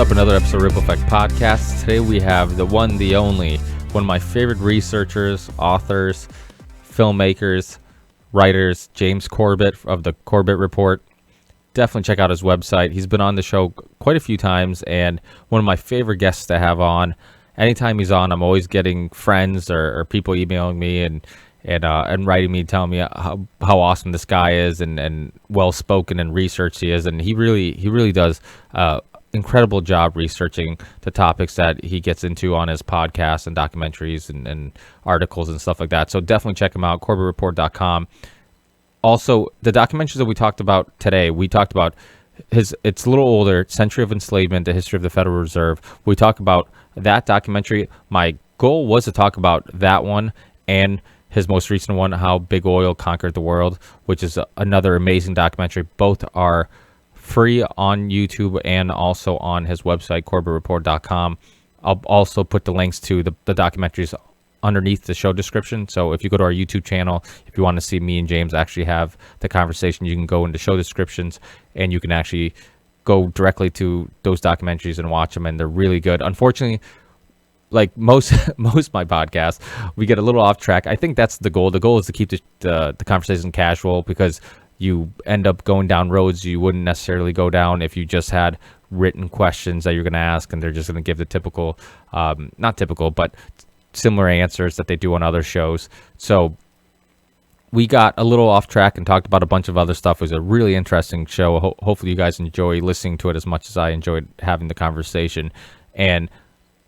up? Another episode of Ripple Effect Podcast. Today we have the one, the only, one of my favorite researchers, authors, filmmakers, writers, James Corbett of the Corbett Report. Definitely check out his website. He's been on the show quite a few times and one of my favorite guests to have on. Anytime he's on, I'm always getting friends or people emailing me and writing me, telling me how awesome this guy is and well spoken and researched he is, and he really does incredible job researching the topics that he gets into on his podcasts and documentaries and articles and stuff like that. So definitely check him out, CorbettReport.com. Also, the documentaries that we talked about today, we talked about it's a little older, Century of Enslavement, the History of the Federal Reserve. We talk about that documentary. My goal was to talk about that one and his most recent one, How Big Oil Conquered the World, which is another amazing documentary. Both are free on YouTube and also on his website, CorbettReport.com. I'll also put the links to the documentaries underneath the show description. So if you go to our YouTube channel, if you want to see me and James actually have the conversation, you can go into show descriptions and you can actually go directly to those documentaries and watch them, and they're really good. Unfortunately, like most of my podcasts, we get a little off track. I think that's the goal. The goal is to keep the conversation casual, because you end up going down roads you wouldn't necessarily go down if you just had written questions that you're going to ask, and they're just going to give the typical, not typical, but similar answers that they do on other shows. So we got a little off track and talked about a bunch of other stuff. It was a really interesting show. Hopefully you guys enjoy listening to it as much as I enjoyed having the conversation. And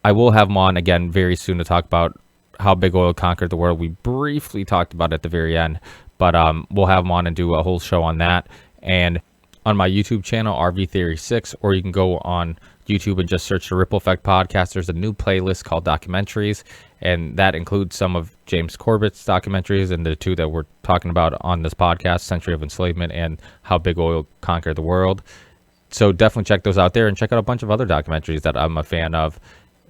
I will have him on again very soon to talk about How Big Oil Conquered the World. We briefly talked about it at the very end, but we'll have him on and do a whole show on that. And on my YouTube channel, RV Theory 6, or you can go on YouTube and just search the Ripple Effect Podcast. There's a new playlist called Documentaries, and that includes some of James Corbett's documentaries and the two that we're talking about on this podcast, Century of Enslavement and How Big Oil Conquered the World. So definitely check those out there, and check out a bunch of other documentaries that I'm a fan of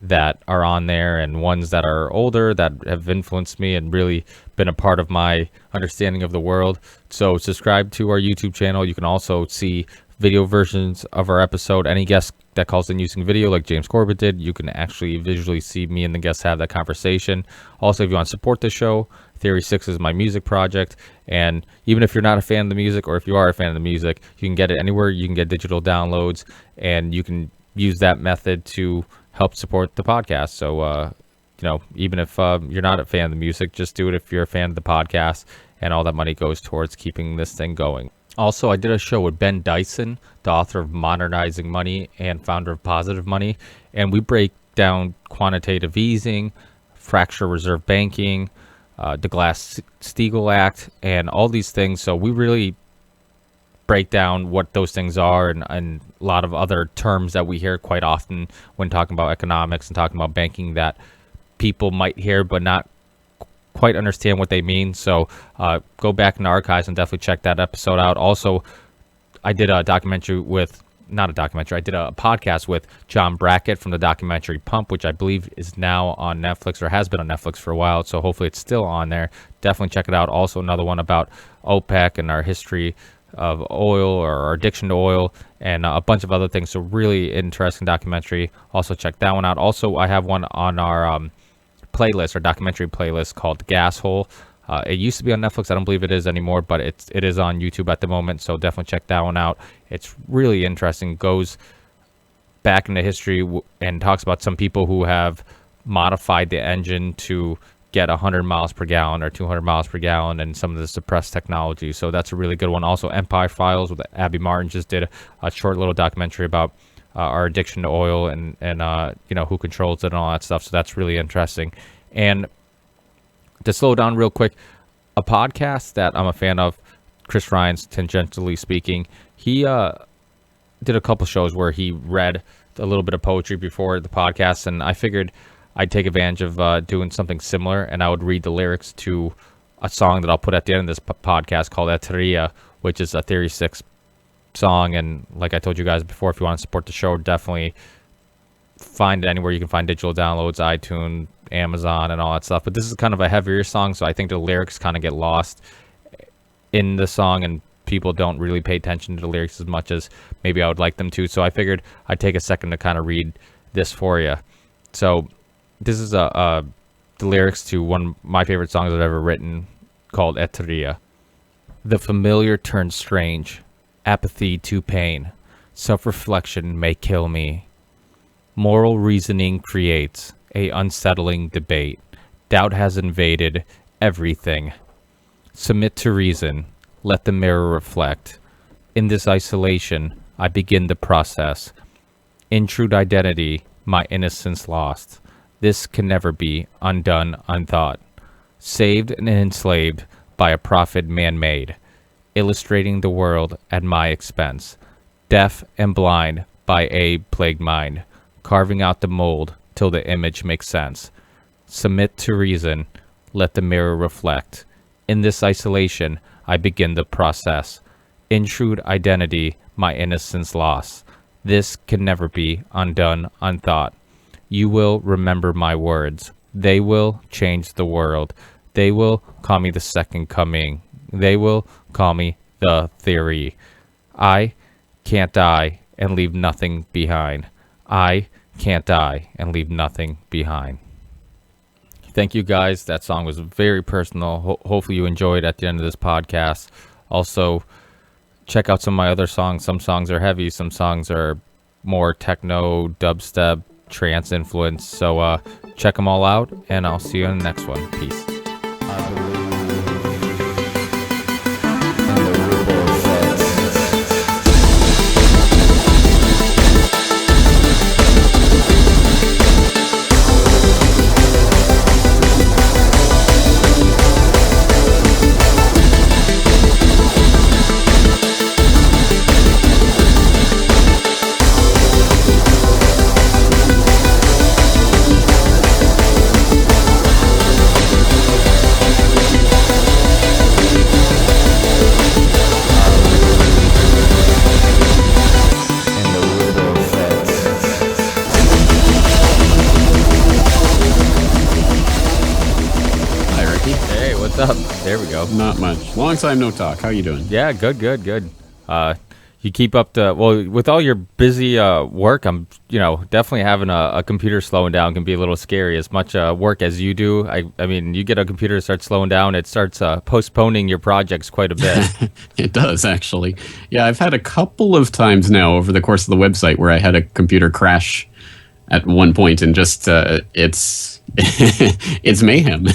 that are on there, and ones that are older that have influenced me and really been a part of my understanding of the world. So subscribe to our YouTube channel. You can also see video versions of our episode. Any guest that calls in using video, like James Corbett did, you can actually visually see me and the guests have that conversation. Also, if you want to support the show, Theory 6 is my music project, and even if you're not a fan of the music, or if you are a fan of the music, you can get it anywhere. You can get digital downloads, and you can use that method to help support the podcast. So even if you're not a fan of the music, just do it if you're a fan of the podcast, and all that money goes towards keeping this thing going. Also, I did a show with Ben Dyson, the author of Modernizing Money and founder of Positive Money, and we break down quantitative easing, fractional reserve banking, the Glass-Steagall Act, and all these things. So we really break down what those things are, and a lot of other terms that we hear quite often when talking about economics and talking about banking that people might hear but not quite understand what they mean. So go back in the archives and definitely check that episode out. Also, I did a podcast with John Brackett from the documentary Pump, which I believe is now on Netflix, or has been on Netflix for a while, so hopefully it's still on there. Definitely check it out. Also, another one about OPEC and our history of oil, or our addiction to oil, and a bunch of other things. So really interesting documentary. Also check that one out. Also, I have one on our playlist, our documentary playlist, called Gas Hole. It used to be on Netflix. I don't believe it is anymore, but it is on YouTube at the moment. So definitely check that one out. It's really interesting. Goes back into history and talks about some people who have modified the engine to get 100 miles per gallon or 200 miles per gallon, and some of the suppressed technology. So that's a really good one. Also, Empire Files with Abby Martin just did a short little documentary about our addiction to oil and who controls it and all that stuff. So that's really interesting. And to slow down real quick, a podcast that I'm a fan of, Chris Ryan's Tangentially Speaking, he did a couple shows where he read a little bit of poetry before the podcast, and I figured I'd take advantage of doing something similar, and I would read the lyrics to a song that I'll put at the end of this podcast called Eteria, which is a Theory 6 song. And like I told you guys before, if you want to support the show, definitely find it anywhere you can find digital downloads, iTunes, Amazon, and all that stuff. But this is kind of a heavier song, so I think the lyrics kind of get lost in the song, and people don't really pay attention to the lyrics as much as maybe I would like them to. So I figured I'd take a second to kind of read this for you. So this is the lyrics to one of my favorite songs I've ever written, called Etria. The familiar turns strange, apathy to pain. Self-reflection may kill me. Moral reasoning creates a unsettling debate. Doubt has invaded everything. Submit to reason. Let the mirror reflect. In this isolation, I begin the process. Intrude identity, my innocence lost. This can never be undone, unthought. Saved and enslaved by a prophet man-made, illustrating the world at my expense. Deaf and blind by a plagued mind, carving out the mold till the image makes sense. Submit to reason, let the mirror reflect. In this isolation, I begin the process. Intrude identity, my innocence lost. This can never be undone, unthought. You will remember my words. They will change the world. They will call me the second coming. They will call me the theory. I can't die and leave nothing behind. I can't die and leave nothing behind. Thank you, guys. That song was very personal. Hopefully you enjoyed at the end of this podcast. Also, check out some of my other songs. Some songs are heavy. Some songs are more techno, dubstep, trance influence. So check them all out, and I'll see you in the next one. Peace. What's up? There we go. Not much. Long time no talk. How you doing? Yeah, good. You keep up to, well, with all your busy work, I'm, definitely having a computer slowing down can be a little scary. As much work as you do, I mean, you get a computer start slowing down, it starts postponing your projects quite a bit. It does, actually. Yeah, I've had a couple of times now over the course of the website where I had a computer crash at one point, and just it's it's mayhem.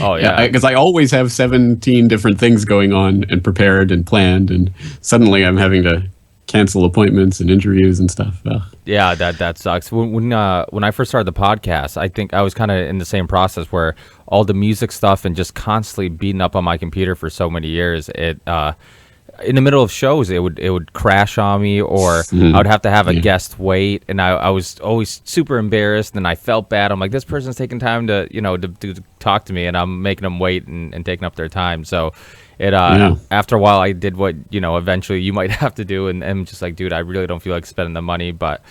Oh yeah, because I always have 17 different things going on and prepared and planned, and suddenly I'm having to cancel appointments and interviews and stuff. Ugh. Yeah, that sucks. When I first started the podcast, I think I was kind of in the same process where all the music stuff and just constantly beating up on my computer for so many years, it in the middle of shows, it would crash on me, or I would have to have a guest wait, and I was always super embarrassed, and I felt bad. I'm like, this person's taking time to to talk to me, and I'm making them wait and taking up their time. So it after a while, I did what eventually you might have to do, and I'm just like, dude, I really don't feel like spending the money, but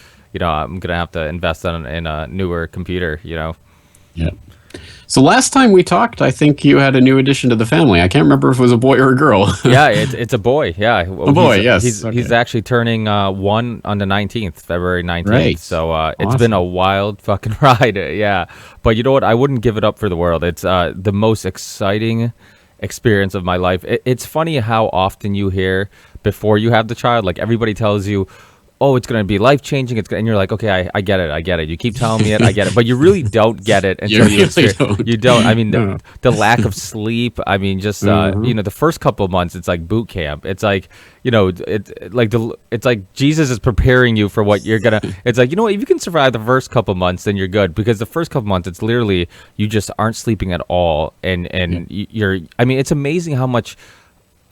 I'm gonna have to invest in a newer computer. Yeah. So last time we talked, I think you had a new addition to the family. I can't remember if it was a boy or a girl. Yeah, it's a boy. Yeah, a boy. Yes, he's actually turning 1 on the 19th, February 19th. Right. So Awesome. It's been a wild fucking ride. Yeah, but you know what? I wouldn't give it up for the world. It's the most exciting experience of my life. It's funny how often you hear before you have the child, like everybody tells you, oh, it's going to be life-changing. And you're like, okay, I get it. You keep telling me it, I get it. But you really don't get it until you experience it. You don't. I mean, the lack of sleep. I mean, just, the first couple of months, it's like boot camp. It's like, it's like Jesus is preparing you for what you're going to, it's like, if you can survive the first couple of months, then you're good. Because the first couple of months, it's literally, you just aren't sleeping at all. And it's amazing how much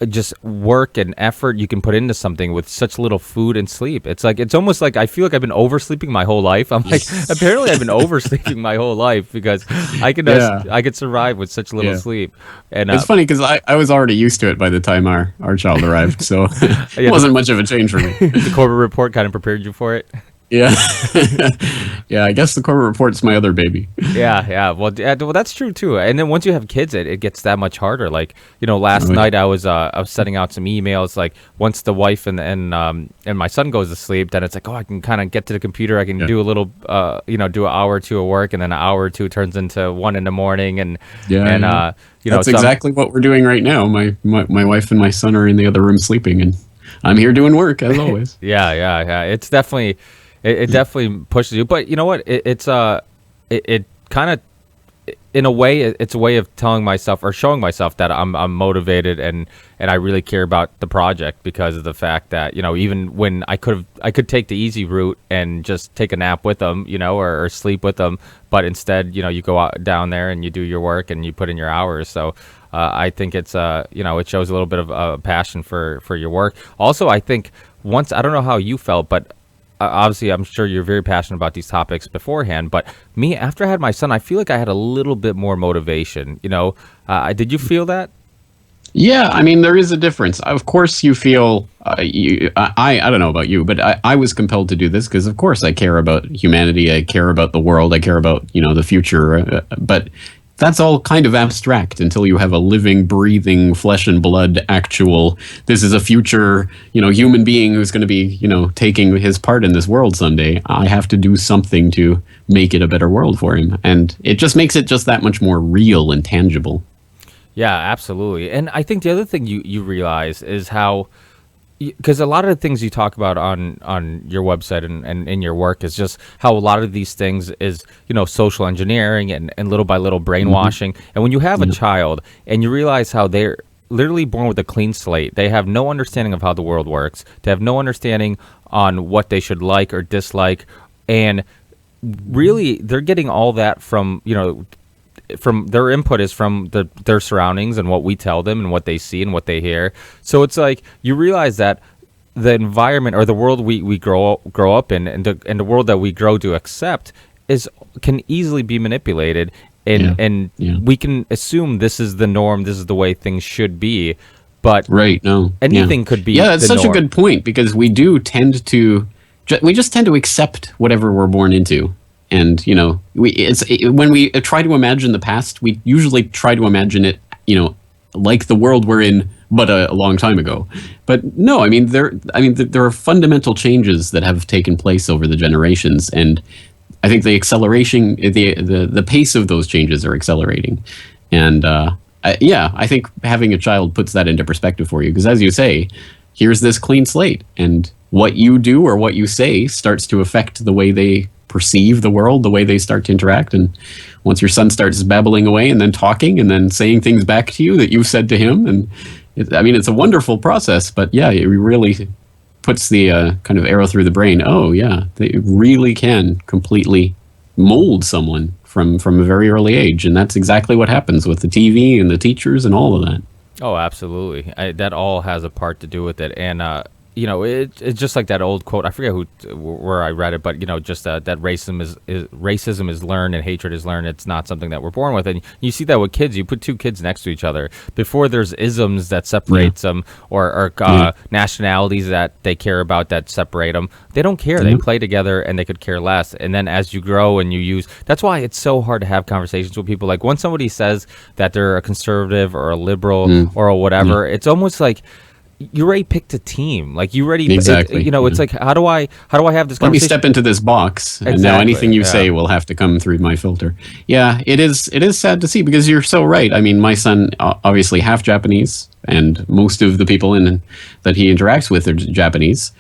just work and effort you can put into something with such little food and sleep. It's almost like I feel like I've been oversleeping my whole life. I'm like, apparently I've been oversleeping my whole life because I could survive with such little sleep. And it's funny because I was already used to it by the time our child arrived, so it wasn't much of a change for me. The Corbett Report kind of prepared you for it. Yeah. Yeah, I guess the Corbett Report's my other baby. Yeah. Well, that's true too. And then once you have kids, it gets that much harder. Like, last Oh, yeah. night I was sending out some emails. Like, once the wife and my son goes to sleep, then it's like, oh, I can kind of get to the computer. I can Yeah. do a little, do an hour or two of work, and then an hour or two turns into 1 in the morning, Yeah, and yeah. That's some. exactly what we're doing right now. My wife and my son are in the other room sleeping, and I'm here doing work as always. Yeah. It's definitely, it definitely pushes you. But you know what? It kind of, in a way, it's a way of telling myself or showing myself that I'm motivated and I really care about the project, because of the fact that even when I could take the easy route and just take a nap with them, or sleep with them, but instead you go out down there and you do your work and you put in your hours. So I think it's it shows a little bit of passion for your work. Also, I think once, I don't know how you felt, but obviously, I'm sure you're very passionate about these topics beforehand, but me, after I had my son, I feel like I had a little bit more motivation. Did you feel that? Yeah, I mean, there is a difference. Of course, you feel I don't know about you, but I was compelled to do this because, of course, I care about humanity. I care about the world. I care about the future. But that's all kind of abstract until you have a living, breathing, flesh and blood, actual. This is a future, human being who's going to be, taking his part in this world someday. I have to do something to make it a better world for him, and it just makes it just that much more real and tangible. Yeah, absolutely. And I think the other thing you realize is how, because a lot of the things you talk about on your website and in your work is just how a lot of these things is social engineering and little by little brainwashing. And when you have a child and you realize how they're literally born with a clean slate, they have no understanding of how the world works, they have no understanding on what they should like or dislike, and really they're getting all that from their input is from their surroundings and what we tell them and what they see and what they hear. So it's like you realize that the environment or the world we grow up in, and the world that we grow to accept can easily be manipulated, and we can assume this is the norm, this is the way things should be, but Right. No. anything could be Yeah, that's the such norm. a good point because we just tend to accept whatever we're born into. And when we try to imagine the past, we usually try to imagine it, like the world we're in, but a long time ago. But no, there are fundamental changes that have taken place over the generations, and I think the acceleration, the pace of those changes are accelerating. And I think having a child puts that into perspective for you, because as you say, here's this clean slate, and what you do or what you say starts to affect the way they perceive the world, the way they start to interact. And once your son starts babbling away and then talking and then saying things back to you that you've said to him, and it's a wonderful process. But yeah, it really puts the kind of arrow through the brain. Oh yeah, they really can completely mold someone from a very early age, and that's exactly what happens with the TV and the teachers and all of that. Oh, absolutely. That all has a part to do with it. And, it's just like that old quote. I forget where I read it, but, just that racism is learned and hatred is learned. It's not something that we're born with. And you see that with kids. You put two kids next to each other. Before there's isms that separates them, or nationalities that they care about that separate them. They don't care. They play together and they could care less. And then as you grow and that's why it's so hard to have conversations with people. Like, when somebody says that they're a conservative or a liberal or a whatever, it's almost like you already picked a team. Like, you already Exactly. it's like, how do I have this Let me conversation? step into this box, and now Exactly, anything you yeah. say will have to come through my filter. Yeah, it is sad to see, because you're so right. I mean, my son obviously half Japanese, and most of the people that he interacts with are Japanese.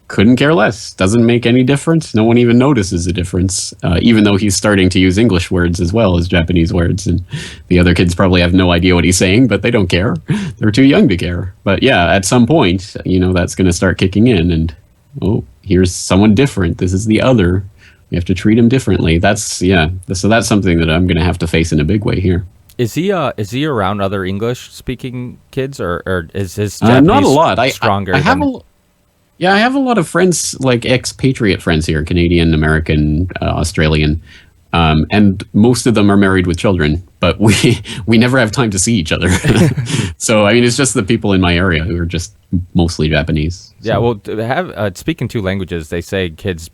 Couldn't care less. Doesn't make any difference. No one even notices a difference, even though he's starting to use English words as well as Japanese words. And the other kids probably have no idea what he's saying, but they don't care. They're too young to care. But yeah, at some point, that's going to start kicking in. And, oh, here's someone different. This is the other. We have to treat him differently. So that's something that I'm going to have to face in a big way here. Is he around other English speaking kids, or is his Japanese not a lot. stronger? I have I have a lot of friends, like expatriate friends here, Canadian, American, Australian, and most of them are married with children. But we never have time to see each other. So it's just the people in my area who are just mostly Japanese. Yeah, So, well, to have speaking two languages, they say kids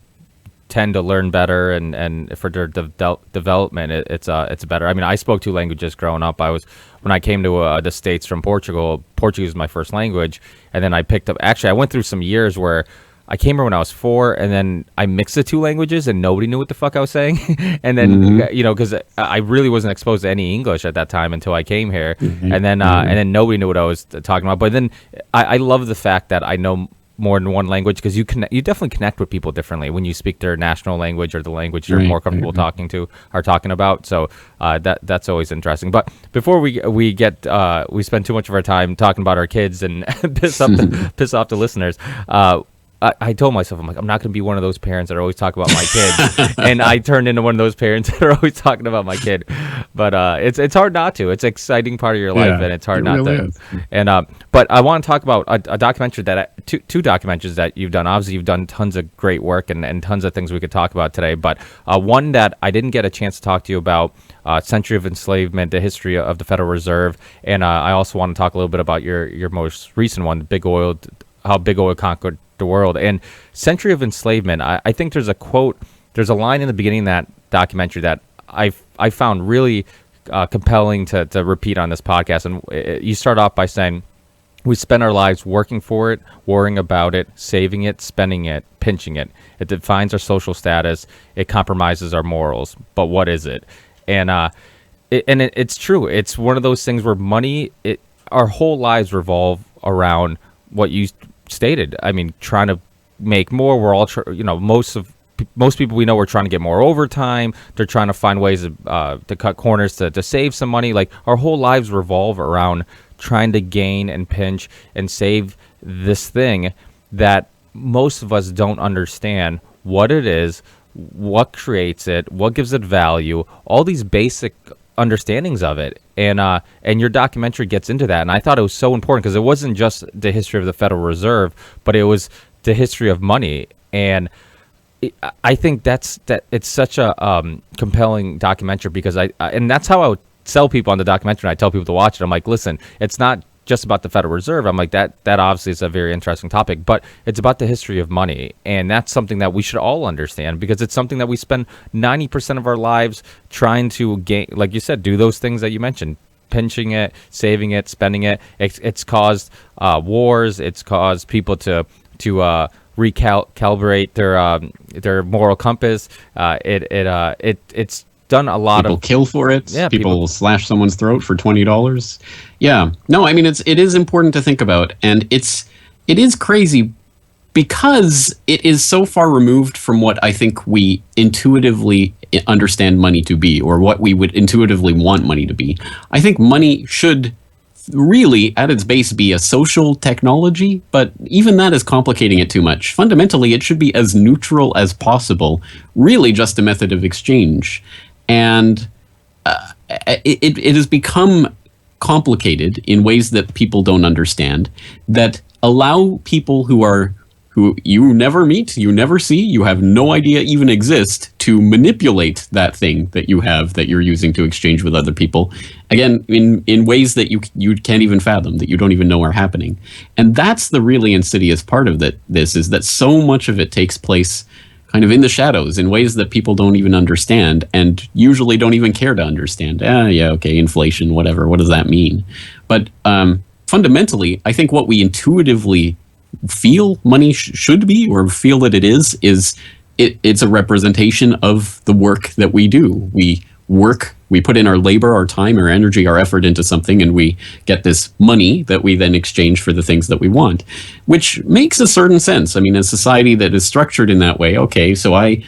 tend to learn better, and for their development, it's better. I mean, I spoke 2 languages growing up. When I came to the States from Portugal, Portuguese was my first language, and then I picked up. Actually, I went through some years where I came here when I was 4, and then I mixed the 2 languages, and nobody knew what the fuck I was saying. And then because I really wasn't exposed to any English at that time until I came here, and then nobody knew what I was talking about. But then I love the fact that I know more than one language, because you definitely connect with people differently when you speak their national language or the language you're more comfortable talking about. So that's always interesting. But before we spend too much of our time talking about our kids and piss off the listeners. I told myself, I'm like, I'm not going to be one of those parents that are always talking about my kids. And I turned into one of those parents that are always talking about my kid. But it's hard not to. It's an exciting part of your life, and it's hard not to. And but I want to talk about a documentary two documentaries that you've done. Obviously, you've done tons of great work and tons of things we could talk about today. But one that I didn't get a chance to talk to you about, Century of Enslavement, the history of the Federal Reserve. And I also want to talk a little bit about your most recent one, how Big Oil conquered the world. And Century of Enslavement, I think there's a line in the beginning of that documentary that I found really compelling to repeat on this podcast. And you start off by saying, we spend our lives working for it, worrying about it, saving it, spending it, pinching it. It defines our social status. It compromises our morals. But what is it? And it's true. It's one of those things where money, our whole lives revolve around what you stated. I mean, trying to make more. We're all, most people we know are trying to get more overtime. They're trying to find ways to cut corners to save some money. Like, our whole lives revolve around trying to gain and pinch and save this thing that most of us don't understand what it is, what creates it, what gives it value, all these basic understandings of it. And your documentary gets into that, and I thought it was so important because it wasn't just the history of the Federal Reserve, but it was the history of money. And I think that it's such a compelling documentary, because and that's how I would sell people on the documentary. And I tell people to watch it. I'm like, listen, it's not just about the Federal Reserve. I'm like, that obviously is a very interesting topic, but it's about the history of money. And that's something that we should all understand, because it's something that we spend 90% of our lives trying to gain, like you said, do those things that you mentioned, pinching it, saving it, spending it. It's caused wars. It's caused people to recalibrate their moral compass. It's done a lot people of kill for it. Yeah, people slash someone's throat for $20. Yeah, no, I mean, it is important to think about, and it is crazy because it is so far removed from what I think we intuitively understand money to be, or what we would intuitively want money to be. I think money should really, at its base, be a social technology, but even that is complicating it too much. Fundamentally, it should be as neutral as possible, really just a method of exchange. And it has become complicated in ways that people don't understand, that allow people who you never meet, you never see, you have no idea even exist, to manipulate that thing that you have, that you're using to exchange with other people, again, in ways that you can't even fathom, that you don't even know are happening. And that's the really insidious part of this is that so much of it takes place kind of in the shadows, in ways that people don't even understand, and usually don't even care to understand. Yeah, okay, inflation, whatever, what does that mean? But fundamentally, I think what we intuitively feel money should be, or feel that it is it's a representation of the work that we do. We work, we put in our labor, our time, our energy, our effort into something, and we get this money that we then exchange for the things that we want, which makes a certain sense. I mean, a society that is structured in that way, okay, so I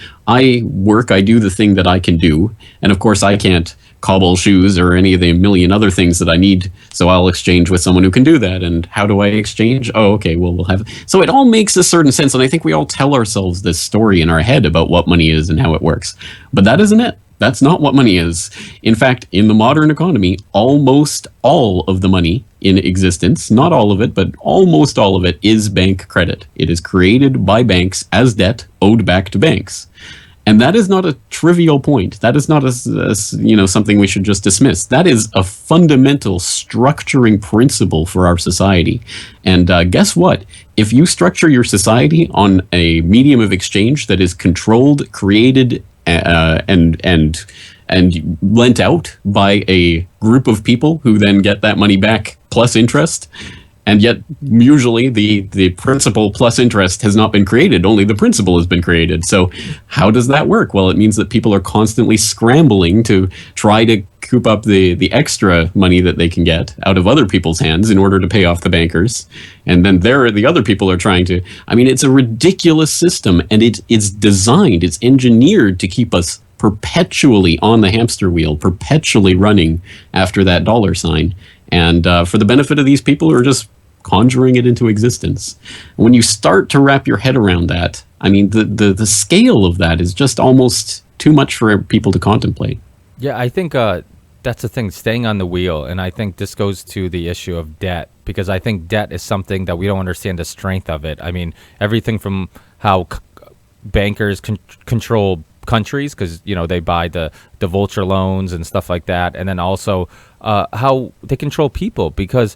work, I do the thing that I can do, and of course I can't cobble shoes or any of the million other things that I need, so I'll exchange with someone who can do that. And how do I exchange? Oh, okay, well, we'll have... So it all makes a certain sense, and I think we all tell ourselves this story in our head about what money is and how it works. But that isn't it. That's not what money is. In fact, in the modern economy, almost all of the money in existence, not all of it, but almost all of it, is bank credit. It is created by banks as debt owed back to banks. And that is not a trivial point. That is not something we should just dismiss. That is a fundamental structuring principle for our society. And guess what? If you structure your society on a medium of exchange that is controlled, created, and lent out by a group of people who then get that money back plus interest, and yet usually the principal plus interest has not been created, only the principal has been created. So how does that work? Well, it means that people are constantly scrambling to try to coop up the extra money that they can get out of other people's hands in order to pay off the bankers. And then the other people are trying to, I mean, it's a ridiculous system, and it's designed, it's engineered to keep us perpetually on the hamster wheel, perpetually running after that dollar sign. And for the benefit of these people who are just conjuring it into existence. When you start to wrap your head around that, I mean, the scale of that is just almost too much for people to contemplate. Yeah, I think that's the thing, staying on the wheel. And I think this goes to the issue of debt, because I think debt is something that we don't understand the strength of it. I mean, everything from how bankers control countries, because they buy the vulture loans and stuff like that, and then also how they control people, because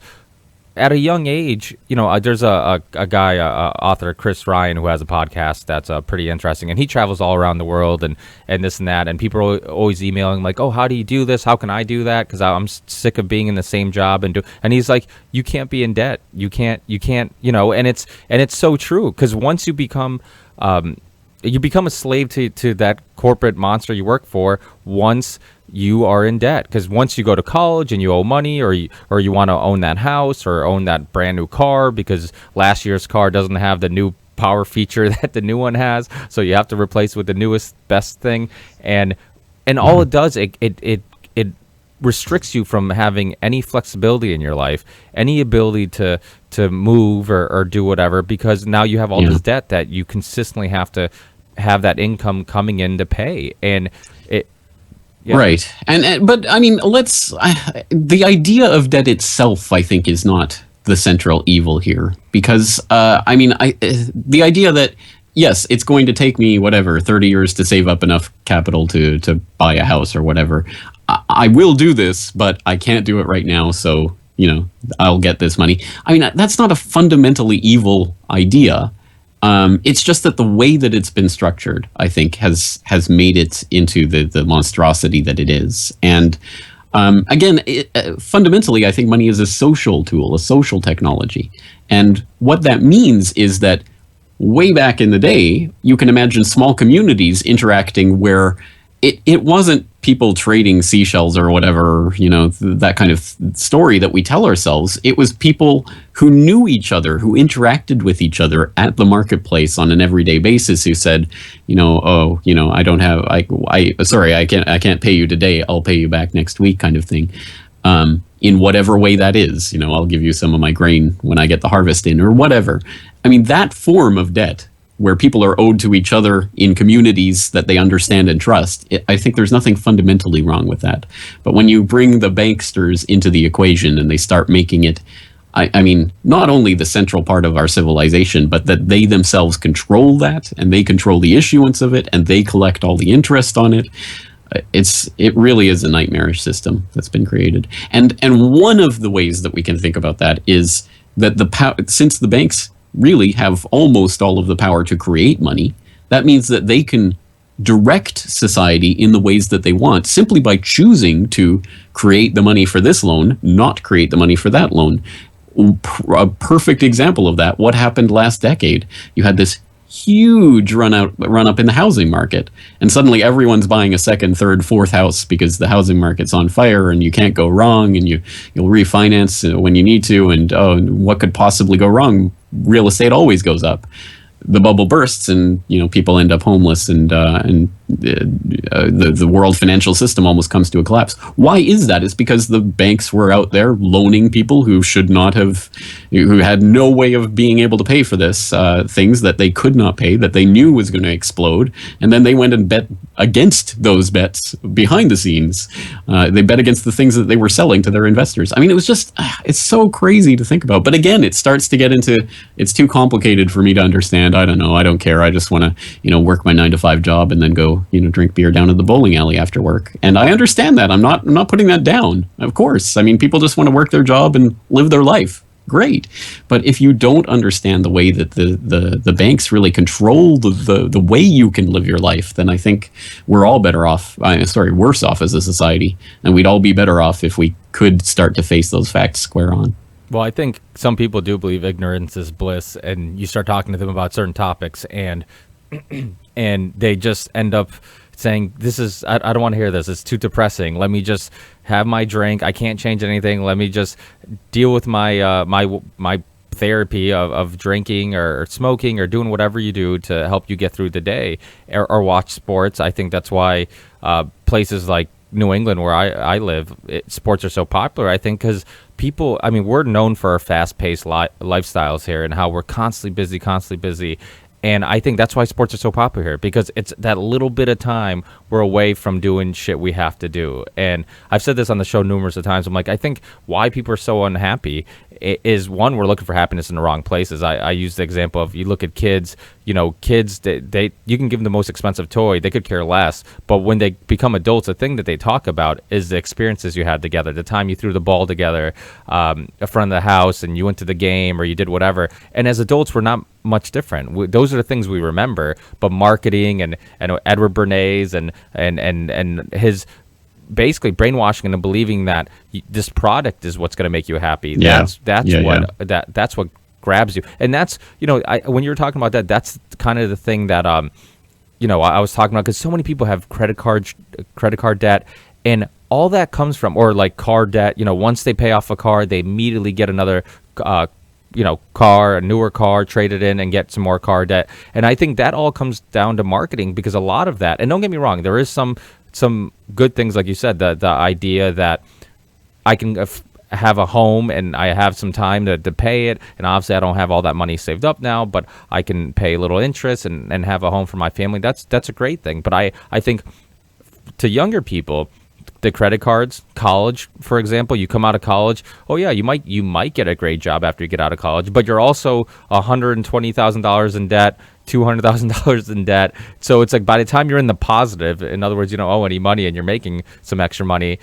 at a young age, there's a guy, author, Chris Ryan, who has a podcast that's pretty interesting, and he travels all around the world and this and that, and people are always emailing like, oh, how do you do this? How can I do that? Because I'm sick of being in the same job and he's like, you can't be in debt. You can't, and it's so true, because once you become a slave to that corporate monster you work for once you are in debt. Because once you go to college and you owe money, or you want to own that house or own that brand new car because last year's car doesn't have the new power feature that the new one has, so you have to replace with the newest best thing, and all it does, it restricts you from having any flexibility in your life, any ability to move or do whatever, because now you have all this debt that you consistently have to have that income coming in to pay. And right. But I mean, the idea of debt itself, I think, is not the central evil here, because the idea that, yes, it's going to take me 30 years to save up enough capital to buy a house or whatever. I will do this, but I can't do it right now, so I'll get this money. I mean, that's not a fundamentally evil idea. It's just that the way that it's been structured, I think, has made it into the monstrosity that it is. And again, fundamentally, I think money is a social tool, a social technology. And what that means is that way back in the day, you can imagine small communities interacting where it wasn't people trading seashells or whatever, that kind of story that we tell ourselves. It was people who knew each other, who interacted with each other at the marketplace on an everyday basis, who said, I don't have, sorry, I can't pay you today. I'll pay you back next week, kind of thing. In whatever way that is, I'll give you some of my grain when I get the harvest in, or whatever. I mean, that form of debt, where people are owed to each other in communities that they understand and trust, I think there's nothing fundamentally wrong with that. But when you bring the banksters into the equation and they start making it, I mean, not only the central part of our civilization, but that they themselves control that, and they control the issuance of it, and they collect all the interest on it, it really is a nightmarish system that's been created. And one of the ways that we can think about that is that since the banks really have almost all of the power to create money, that means that they can direct society in the ways that they want simply by choosing to create the money for this loan, not create the money for that loan. A perfect example of that, what happened last decade? You had this huge run up in the housing market, and suddenly everyone's buying a second, third, fourth house because the housing market's on fire and you can't go wrong, and you'll refinance when you need to, and what could possibly go wrong? Real estate always goes up. The bubble bursts, and people end up homeless, and the world financial system almost comes to a collapse. Why is that? It's because the banks were out there loaning people who should not have, who had no way of being able to pay for this, things that they could not pay, that they knew was going to explode, and then they went and bet against those bets behind the scenes. They bet against the things that they were selling to their investors. I mean, it was just, it's so crazy to think about. But again, it starts to get into, it's too complicated for me to understand. I don't know. I don't care. I just want to, work my 9-to-5 job and then go go, drink beer down at the bowling alley after work. And I understand that. I'm not putting that down. Of course. I mean, people just want to work their job and live their life. Great. But if you don't understand the way that the banks really control the way you can live your life, then I think we're all better off, worse off as a society. And we'd all be better off if we could start to face those facts square on. Well, I think some people do believe ignorance is bliss, and you start talking to them about certain topics, and they just end up saying, I don't want to hear this. It's too depressing. Let me just have my drink. I can't change anything. Let me just deal with my my therapy of drinking or smoking or doing whatever you do to help you get through the day, or watch sports. I think that's why places like New England, where I live, sports are so popular. I think because people, I mean, we're known for our fast-paced lifestyles here and how we're constantly busy. And I think that's why sports are so popular here, because it's that little bit of time we're away from doing shit we have to do. And I've said this on the show numerous of times. I'm like, I think why people are so unhappy is, one, we're looking for happiness in the wrong places. I use the example of, you look at kids, kids, they you can give them the most expensive toy, they could care less. But when they become adults, the thing that they talk about is the experiences you had together, the time you threw the ball together in front of the house and you went to the game or you did whatever. And as adults, we're not much different. Those are the things we remember. But marketing and Edward Bernays and his basically brainwashing and believing that this product is what's going to make you happy. That's what grabs you. And that's, when you were talking about that, that's kind of the thing that I was talking about, because so many people have credit card debt, and all that comes from, or like car debt. Once they pay off a car, they immediately get another car, a newer car, trade it in and get some more car debt. And I think that all comes down to marketing, because a lot of that, and don't get me wrong, there is some good things, like you said, the idea that I can have a home and I have some time to pay it, and obviously I don't have all that money saved up now, but I can pay a little interest and have a home for my family. That's a great thing. But I think to younger people, the credit cards, college, for example, you come out of college, oh yeah, you might get a great job after you get out of college, but you're also $120,000 in debt, $200,000 in debt. So it's like, by the time you're in the positive, in other words, you don't owe any money and you're making some extra money,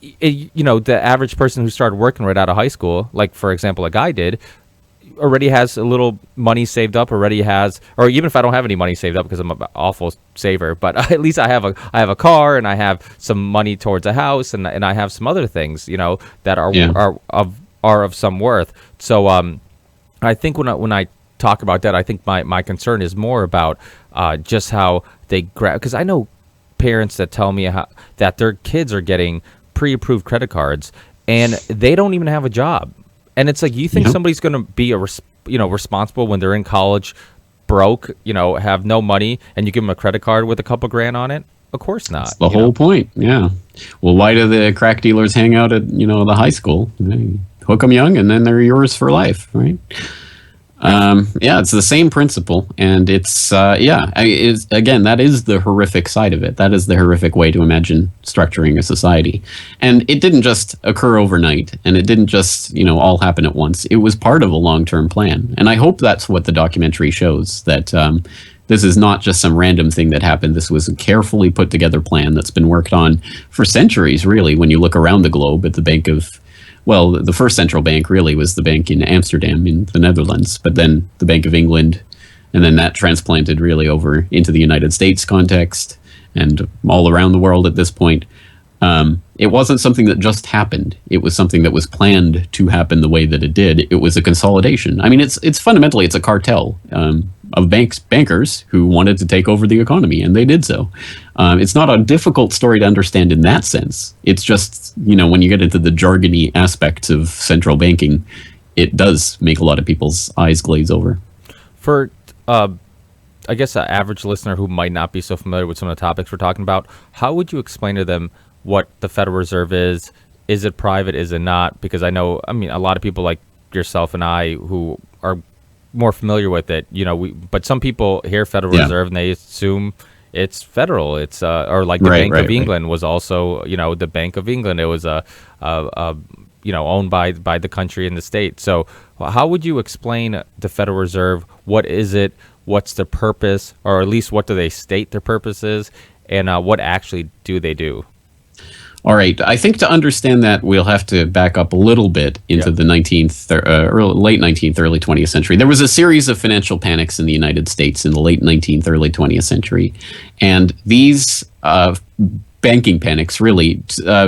the average person who started working right out of high school, like for example, like I did, already has a little money saved up, or even if I don't have any money saved up because I'm an awful saver, but at least I have a car and I have some money towards a house, and I have some other things, that are of some worth. So I think when I talk about that, I think my concern is more about just how they grab, because I know parents that tell me that their kids are getting pre-approved credit cards and they don't even have a job. And it's like, you think somebody's going to be responsible when they're in college, broke, have no money, and you give them a credit card with a couple grand on it? Of course not. That's the whole point. Yeah. Well, why do the crack dealers hang out at the high school? They hook them young, and then they're yours for life, right? It's the same principle, and it's again, that is the horrific side of it. That is the horrific way to imagine structuring a society. And it didn't just occur overnight, and it didn't just all happen at once. It was part of a long-term plan, and I hope that's what the documentary shows, that this is not just some random thing that happened. This was a carefully put together plan that's been worked on for centuries, really. When you look around the globe at the Bank of, well, the first central bank really was the bank in Amsterdam in the Netherlands, but then the Bank of England, and then that transplanted really over into the United States context and all around the world at this point. It wasn't something that just happened. It was something that was planned to happen the way that it did. It was a consolidation. I mean, it's fundamentally, it's a cartel of bankers who wanted to take over the economy, and they did so. It's not a difficult story to understand in that sense. It's just, when you get into the jargony aspects of central banking, it does make a lot of people's eyes glaze over. For, I guess, an average listener who might not be so familiar with some of the topics we're talking about, how would you explain to them what the Federal Reserve is? Is it private? Is it not? Because a lot of people like yourself and I who are more familiar with it, but some people hear Federal Reserve and they assume it's federal. It's or like the Bank of England was also, the Bank of England. It was owned by the country and the state. So how would you explain the Federal Reserve? What is it? what's the purpose, or at least what do they state their purpose is, and what actually do they do? All right. I think to understand that, we'll have to back up a little bit into the late 19th, early 20th century. There was a series of financial panics in the United States in the late 19th, early 20th century. And these banking panics really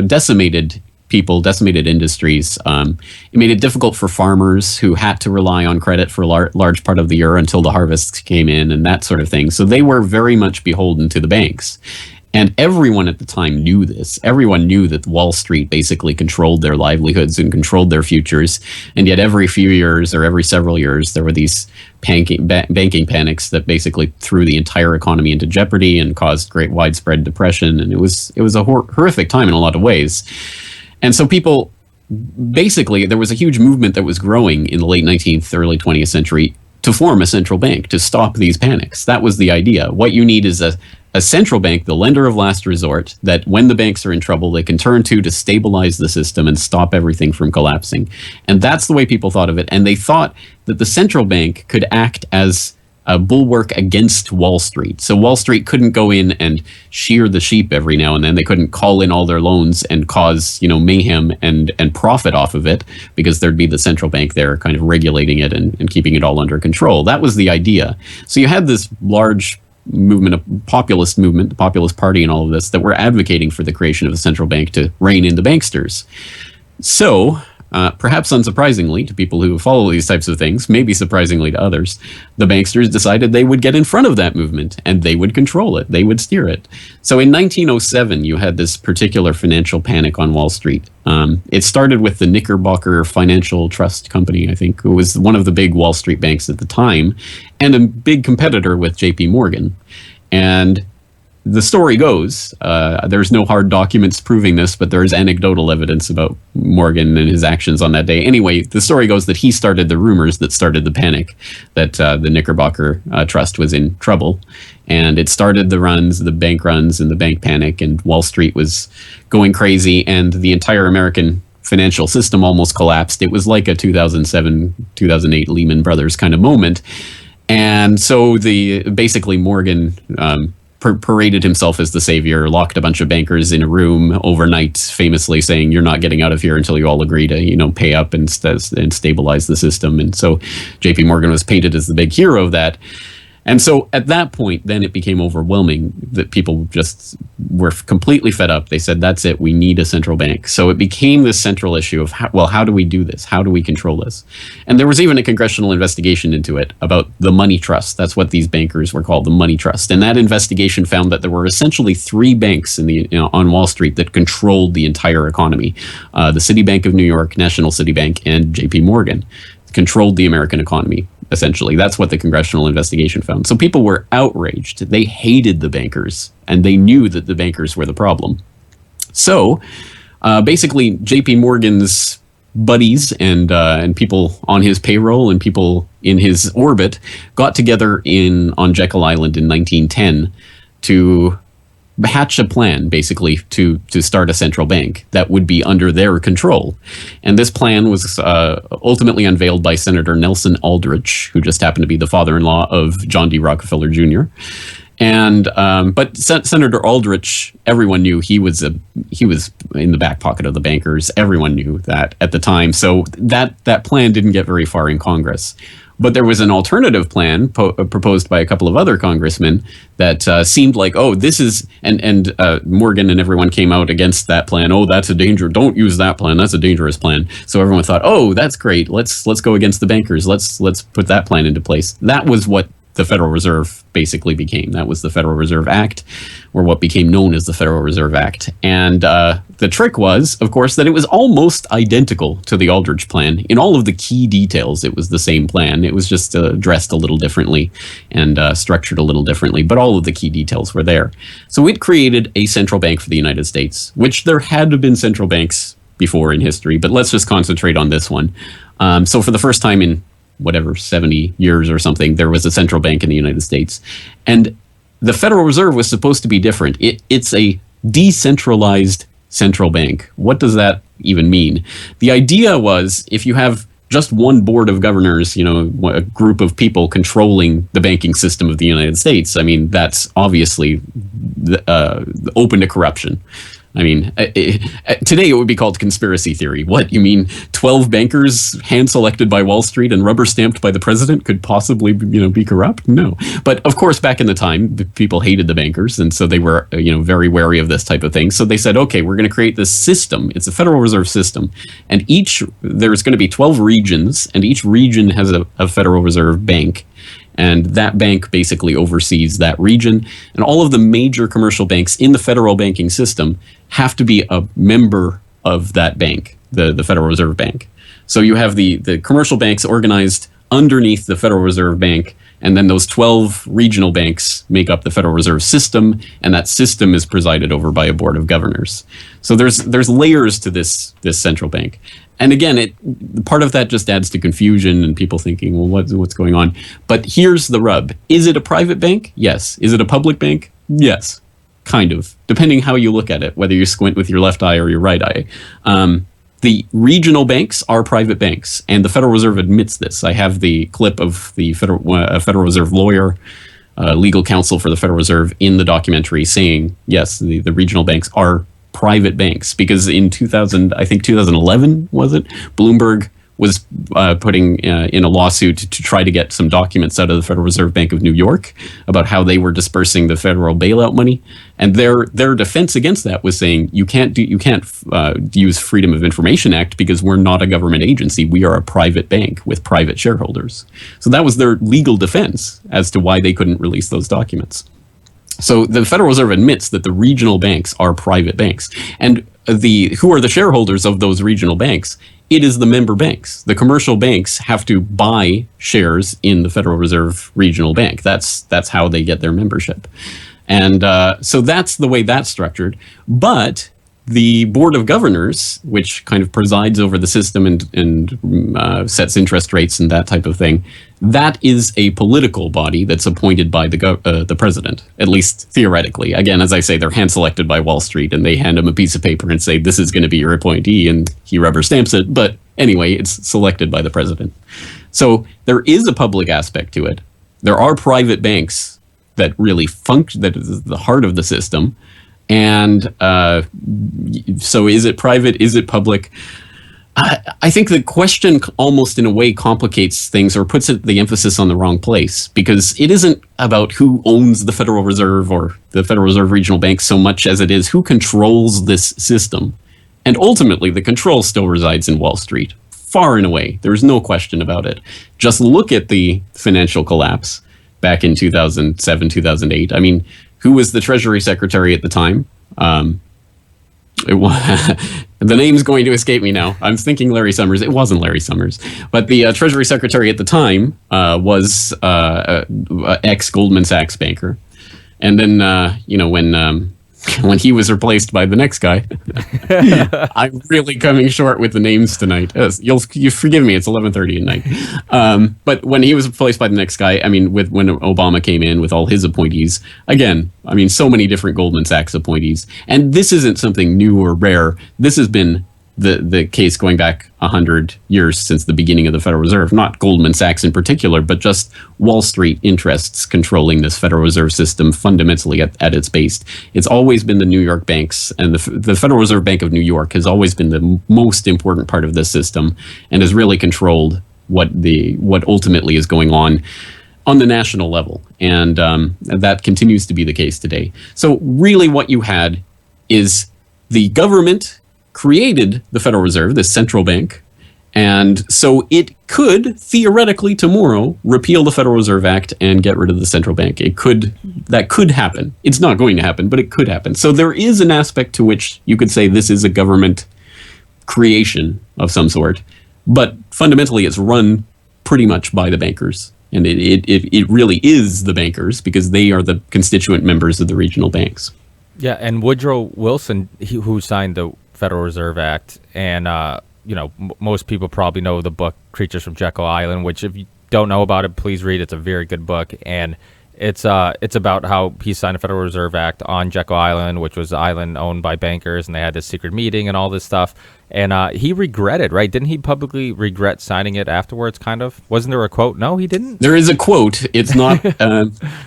decimated people, decimated industries. It made it difficult for farmers who had to rely on credit for a large part of the year until the harvests came in and that sort of thing. So they were very much beholden to the banks. And everyone at the time knew this. Everyone knew that Wall Street basically controlled their livelihoods and controlled their futures. And yet every few years or every several years, there were these banking panics that basically threw the entire economy into jeopardy and caused great widespread depression. And it was a horrific time in a lot of ways. And so people, basically, there was a huge movement that was growing in the late 19th, early 20th century to form a central bank to stop these panics. That was the idea. What you need is a central bank, the lender of last resort, that when the banks are in trouble, they can turn to stabilize the system and stop everything from collapsing. And that's the way people thought of it. And they thought that the central bank could act as a bulwark against Wall Street. So Wall Street couldn't go in and shear the sheep every now and then. They couldn't call in all their loans and cause, mayhem and profit off of it, because there'd be the central bank there kind of regulating it and keeping it all under control. That was the idea. So you had this large movement, the populist party and all of this, that were advocating for the creation of a central bank to rein in the banksters. So, perhaps unsurprisingly to people who follow these types of things, maybe surprisingly to others, the banksters decided they would get in front of that movement and they would control it, they would steer it. So in 1907, you had this particular financial panic on Wall Street. It started with the Knickerbocker Financial Trust Company, I think, who was one of the big Wall Street banks at the time, and a big competitor with JP Morgan. And the story goes, there's no hard documents proving this, but there is anecdotal evidence about Morgan and his actions on that day. Anyway, the story goes that he started the rumors that started the panic, that the Knickerbocker Trust was in trouble. And it started the bank runs and the bank panic, and Wall Street was going crazy, and the entire American financial system almost collapsed. It was like a 2007, 2008 Lehman Brothers kind of moment. And so basically Morgan paraded himself as the savior, locked a bunch of bankers in a room overnight, famously saying, "You're not getting out of here until you all agree to, pay up and stabilize the system." And so JP Morgan was painted as the big hero of that. And so at that point, then it became overwhelming that people just were completely fed up. They said, that's it, we need a central bank. So it became this central issue of, how do we do this? How do we control this? And there was even a congressional investigation into it about the money trust. That's what these bankers were called, the money trust. And that investigation found that there were essentially three banks on Wall Street that controlled the entire economy. The Citibank of New York, National City Bank, and JP Morgan controlled the American economy. Essentially, that's what the congressional investigation found. So people were outraged. They hated the bankers, and they knew that the bankers were the problem. So basically, J.P. Morgan's buddies and people on his payroll and people in his orbit got together on Jekyll Island in 1910 to hatch a plan, basically, to start a central bank that would be under their control. And this plan was ultimately unveiled by Senator Nelson Aldrich, who just happened to be the father-in-law of John D. Rockefeller Jr. And but Senator Aldrich, everyone knew he was in the back pocket of the bankers. Everyone knew that at the time. So that plan didn't get very far in Congress. But there was an alternative plan proposed by a couple of other congressmen that seemed like, this is, and Morgan and everyone came out against that plan. Oh, that's a danger. Don't use that plan. That's a dangerous plan. So everyone thought, that's great. Let's go against the bankers. Let's put that plan into place. That was what the Federal Reserve basically became. That was the Federal Reserve Act, or what became known as the Federal Reserve Act. And the trick was, of course, that it was almost identical to the Aldrich plan. In all of the key details, it was the same plan. It was just dressed a little differently and structured a little differently, but all of the key details were there. So it created a central bank for the United States, which there had been central banks before in history, but let's just concentrate on this one. So for the first time in 70 years or something, there was a central bank in the United States. And the Federal Reserve was supposed to be different. It's a decentralized central bank. What does that even mean? The idea was, if you have just one board of governors, a group of people controlling the banking system of the United States. I mean, that's obviously open to corruption. I mean, today it would be called conspiracy theory. What, you mean 12 bankers hand-selected by Wall Street and rubber-stamped by the president could possibly, be corrupt? No. But of course, back in the time, the people hated the bankers, and so they were, very wary of this type of thing. So they said, okay, we're going to create this system. It's a Federal Reserve system. And there's going to be 12 regions, and each region has a Federal Reserve bank. And that bank basically oversees that region. And all of the major commercial banks in the federal banking system have to be a member of that bank, the Federal Reserve Bank. So you have the commercial banks organized underneath the Federal Reserve Bank, and then those 12 regional banks make up the Federal Reserve System, and that system is presided over by a board of governors. So there's layers to this central bank. And again, part of that just adds to confusion and people thinking, well, what's going on? But here's the rub. Is it a private bank? Yes. Is it a public bank? Yes. Kind of. Depending how you look at it, whether you squint with your left eye or your right eye. The regional banks are private banks, and the Federal Reserve admits this. I have the clip of the Federal Reserve lawyer, legal counsel for the Federal Reserve in the documentary saying, yes, the regional banks are private banks, because in 2011, was it? Bloomberg was putting in a lawsuit to try to get some documents out of the Federal Reserve Bank of New York about how they were dispersing the federal bailout money, and their defense against that was saying you can't use Freedom of Information Act because we're not a government agency. We are a private bank with private shareholders. So that was their legal defense as to why they couldn't release those documents. So the Federal Reserve admits that the regional banks are private banks. And who are the shareholders of those regional banks? It is the member banks. The commercial banks have to buy shares in the Federal Reserve Regional Bank. That's how they get their membership. And so that's the way that's structured. But the Board of Governors, which kind of presides over the system and sets interest rates and that type of thing, that is a political body that's appointed by the president, at least theoretically. Again, as I say, they're hand-selected by Wall Street, and they hand him a piece of paper and say, this is going to be your appointee, and he rubber stamps it. But anyway, it's selected by the president. So there is a public aspect to it. There are private banks that really function, that is the heart of the system. And so is it private? Is it public? I think the question almost in a way complicates things or puts the emphasis on the wrong place, because it isn't about who owns the Federal Reserve or the Federal Reserve Regional Bank so much as it is who controls this system. And ultimately, the control still resides in Wall Street, far and away. There's no question about it. Just look at the financial collapse back in 2007, 2008. I mean, who was the Treasury Secretary at the time? The name's going to escape me now. I'm thinking Larry Summers. It wasn't Larry Summers. But the Treasury Secretary at the time was ex-Goldman Sachs banker. And then, when he was replaced by the next guy, I'm really coming short with the names tonight. You forgive me, it's 11:30 at night. But when he was replaced by the next guy, I mean, when Obama came in with all his appointees, again, I mean, so many different Goldman Sachs appointees. And this isn't something new or rare. This has been the case going back 100 years since the beginning of the Federal Reserve, not Goldman Sachs in particular, but just Wall Street interests controlling this Federal Reserve System fundamentally at its base. It's always been the New York banks, and the Federal Reserve Bank of New York has always been the most important part of this system and has really controlled what ultimately is going on the national level. And that continues to be the case today. So really what you had is the government created the Federal Reserve, this central bank, and so it could theoretically tomorrow repeal the Federal Reserve Act and get rid of the central bank. That could happen. It's not going to happen, but it could happen. So there is an aspect to which you could say this is a government creation of some sort, but fundamentally it's run pretty much by the bankers, and it really is the bankers because they are the constituent members of the regional banks. Yeah, and Woodrow Wilson, who signed the Federal Reserve Act, and most people probably know the book Creatures from Jekyll Island, which if you don't know about it, please read. It's a very good book, and It's about how he signed a Federal Reserve Act on Jekyll Island, which was the island owned by bankers, and they had this secret meeting and all this stuff. And he regretted, right? Didn't he publicly regret signing it afterwards? Kind of. Wasn't there a quote? No, he didn't. There is a quote. It's not.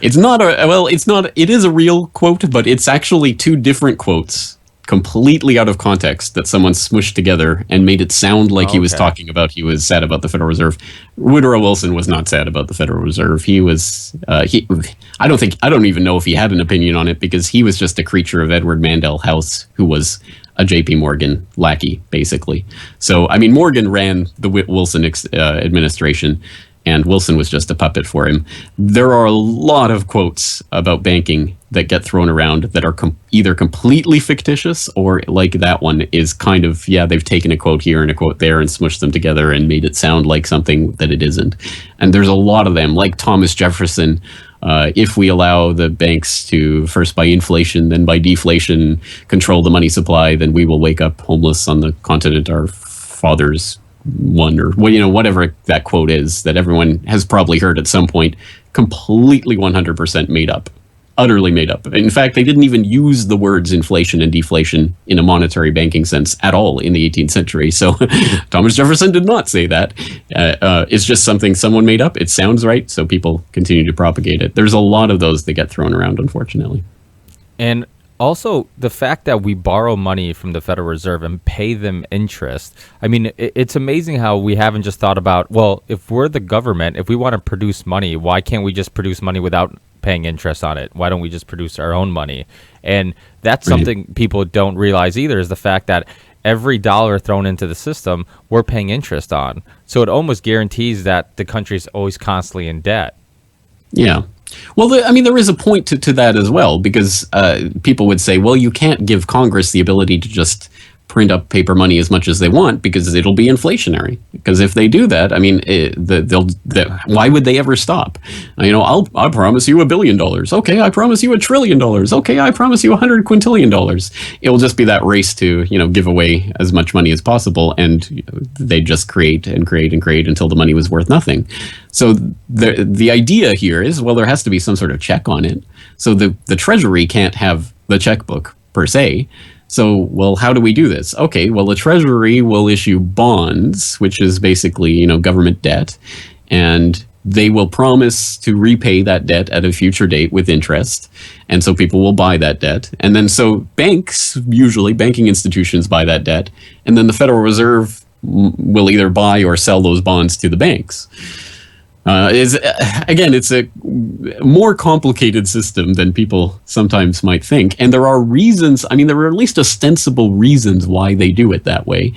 It's not a. Well, it's not. It is a real quote, but it's actually two different quotes, completely out of context, that someone smushed together and made it sound like he was talking about he was sad about the Federal Reserve. Woodrow Wilson was not sad about the Federal Reserve. He was. I don't even know if he had an opinion on it, because he was just a creature of Edward Mandell House, who was a J.P. Morgan lackey, basically. So, I mean, Morgan ran the Wilson administration, and Wilson was just a puppet for him. There are a lot of quotes about banking that get thrown around that are either completely fictitious, or like that one is kind of, they've taken a quote here and a quote there and smushed them together and made it sound like something that it isn't. And there's a lot of them, like Thomas Jefferson. If we allow the banks to, first by inflation, then by deflation, control the money supply, then we will wake up homeless on the continent our fathers won, or whatever that quote is that everyone has probably heard at some point. Completely 100% made up. Utterly made up. In fact, they didn't even use the words inflation and deflation in a monetary banking sense at all in the 18th century. So Thomas Jefferson did not say that. It's just something someone made up. It sounds right, so people continue to propagate it. There's a lot of those that get thrown around, unfortunately. And also, the fact that we borrow money from the Federal Reserve and pay them interest. I mean, it's amazing how we haven't just thought about, well, if we're the government, if we want to produce money, why can't we just produce money without paying interest on it? Why don't we just produce our own money? And that's something people don't realize either, is the fact that every dollar thrown into the system, we're paying interest on. So it almost guarantees that the country's always constantly in debt. Yeah. Well, there is a point to that as well, because people would say, well, you can't give Congress the ability to just print up paper money as much as they want, because it'll be inflationary. Because if they do that, I mean, why would they ever stop? I promise you $1 billion. Okay, I promise you $1 trillion. Okay, I promise you $100 quintillion. It'll just be that race to give away as much money as possible, and they just create and create and create until the money was worth nothing. So the idea here is, well, there has to be some sort of check on it. So the Treasury can't have the checkbook per se. So, well, how do we do this? Okay, well, the Treasury will issue bonds, which is basically, government debt, and they will promise to repay that debt at a future date with interest. And so people will buy that debt. And then so banks, usually banking institutions, buy that debt. And then the Federal Reserve will either buy or sell those bonds to the banks. It's a more complicated system than people sometimes might think. And there are reasons, there are at least ostensible reasons why they do it that way.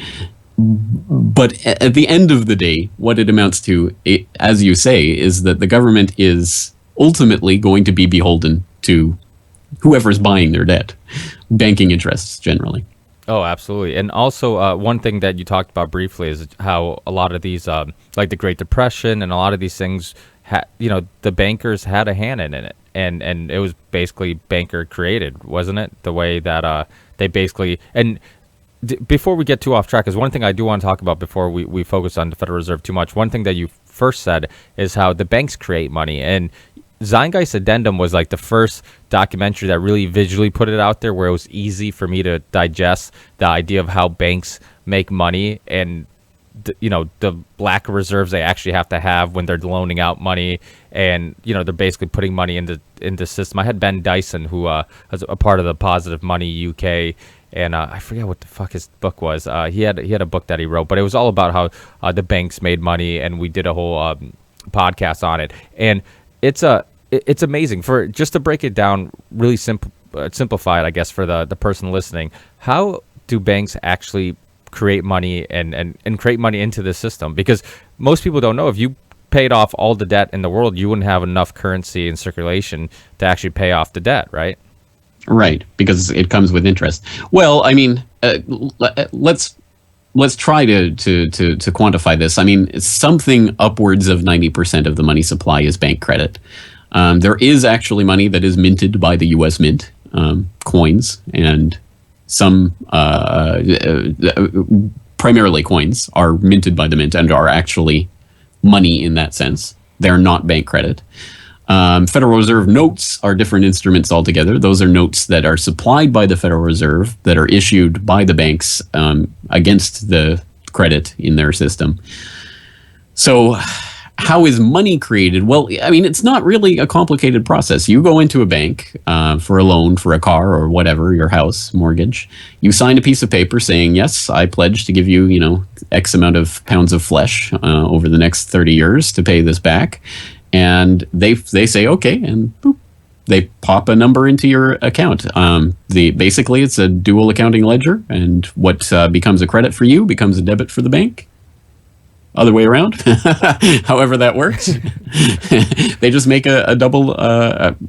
But at the end of the day, what it amounts to, as you say, is that the government is ultimately going to be beholden to whoever's buying their debt, banking interests generally. Oh, absolutely. And also, one thing that you talked about briefly is how a lot of these, like the Great Depression and a lot of these things, the bankers had a hand in it. And it was basically banker created, wasn't it? The way that they basically... And before we get too off track, is one thing I do want to talk about before we focus on the Federal Reserve too much. One thing that you first said is how the banks create money. And Zeitgeist Addendum was like the first documentary that really visually put it out there, where it was easy for me to digest the idea of how banks make money and the lack of reserves they actually have to have when they're loaning out money, and they're basically putting money into the system. I had Ben Dyson, who was a part of the Positive Money UK, and I forget what the fuck his book was. He had a book that he wrote, but it was all about how the banks made money, and we did a whole podcast on it. And it's amazing. For just to break it down really simplified, I guess, for the person listening, how do banks actually create money and create money into the system? Because most people don't know, if you paid off all the debt in the world, you wouldn't have enough currency in circulation to actually pay off the debt, right? Right, because it comes with interest. Well, let's try to quantify this. Something upwards of 90% of the money supply is bank credit. There is actually money that is minted by the U.S. Mint, coins, and some primarily coins are minted by the Mint and are actually money in that sense. They're not bank credit. Federal Reserve notes are different instruments altogether. Those are notes that are supplied by the Federal Reserve that are issued by the banks against the credit in their system. So how is money created? Well, I mean, it's not really a complicated process. You go into a bank for a loan for a car or whatever, your house mortgage. You sign a piece of paper saying, yes, I pledge to give you, X amount of pounds of flesh over the next 30 years to pay this back. And they say, okay, and boop, they pop a number into your account. Basically, it's a dual accounting ledger, and what becomes a credit for you becomes a debit for the bank. Other way around, however that works. They just make a double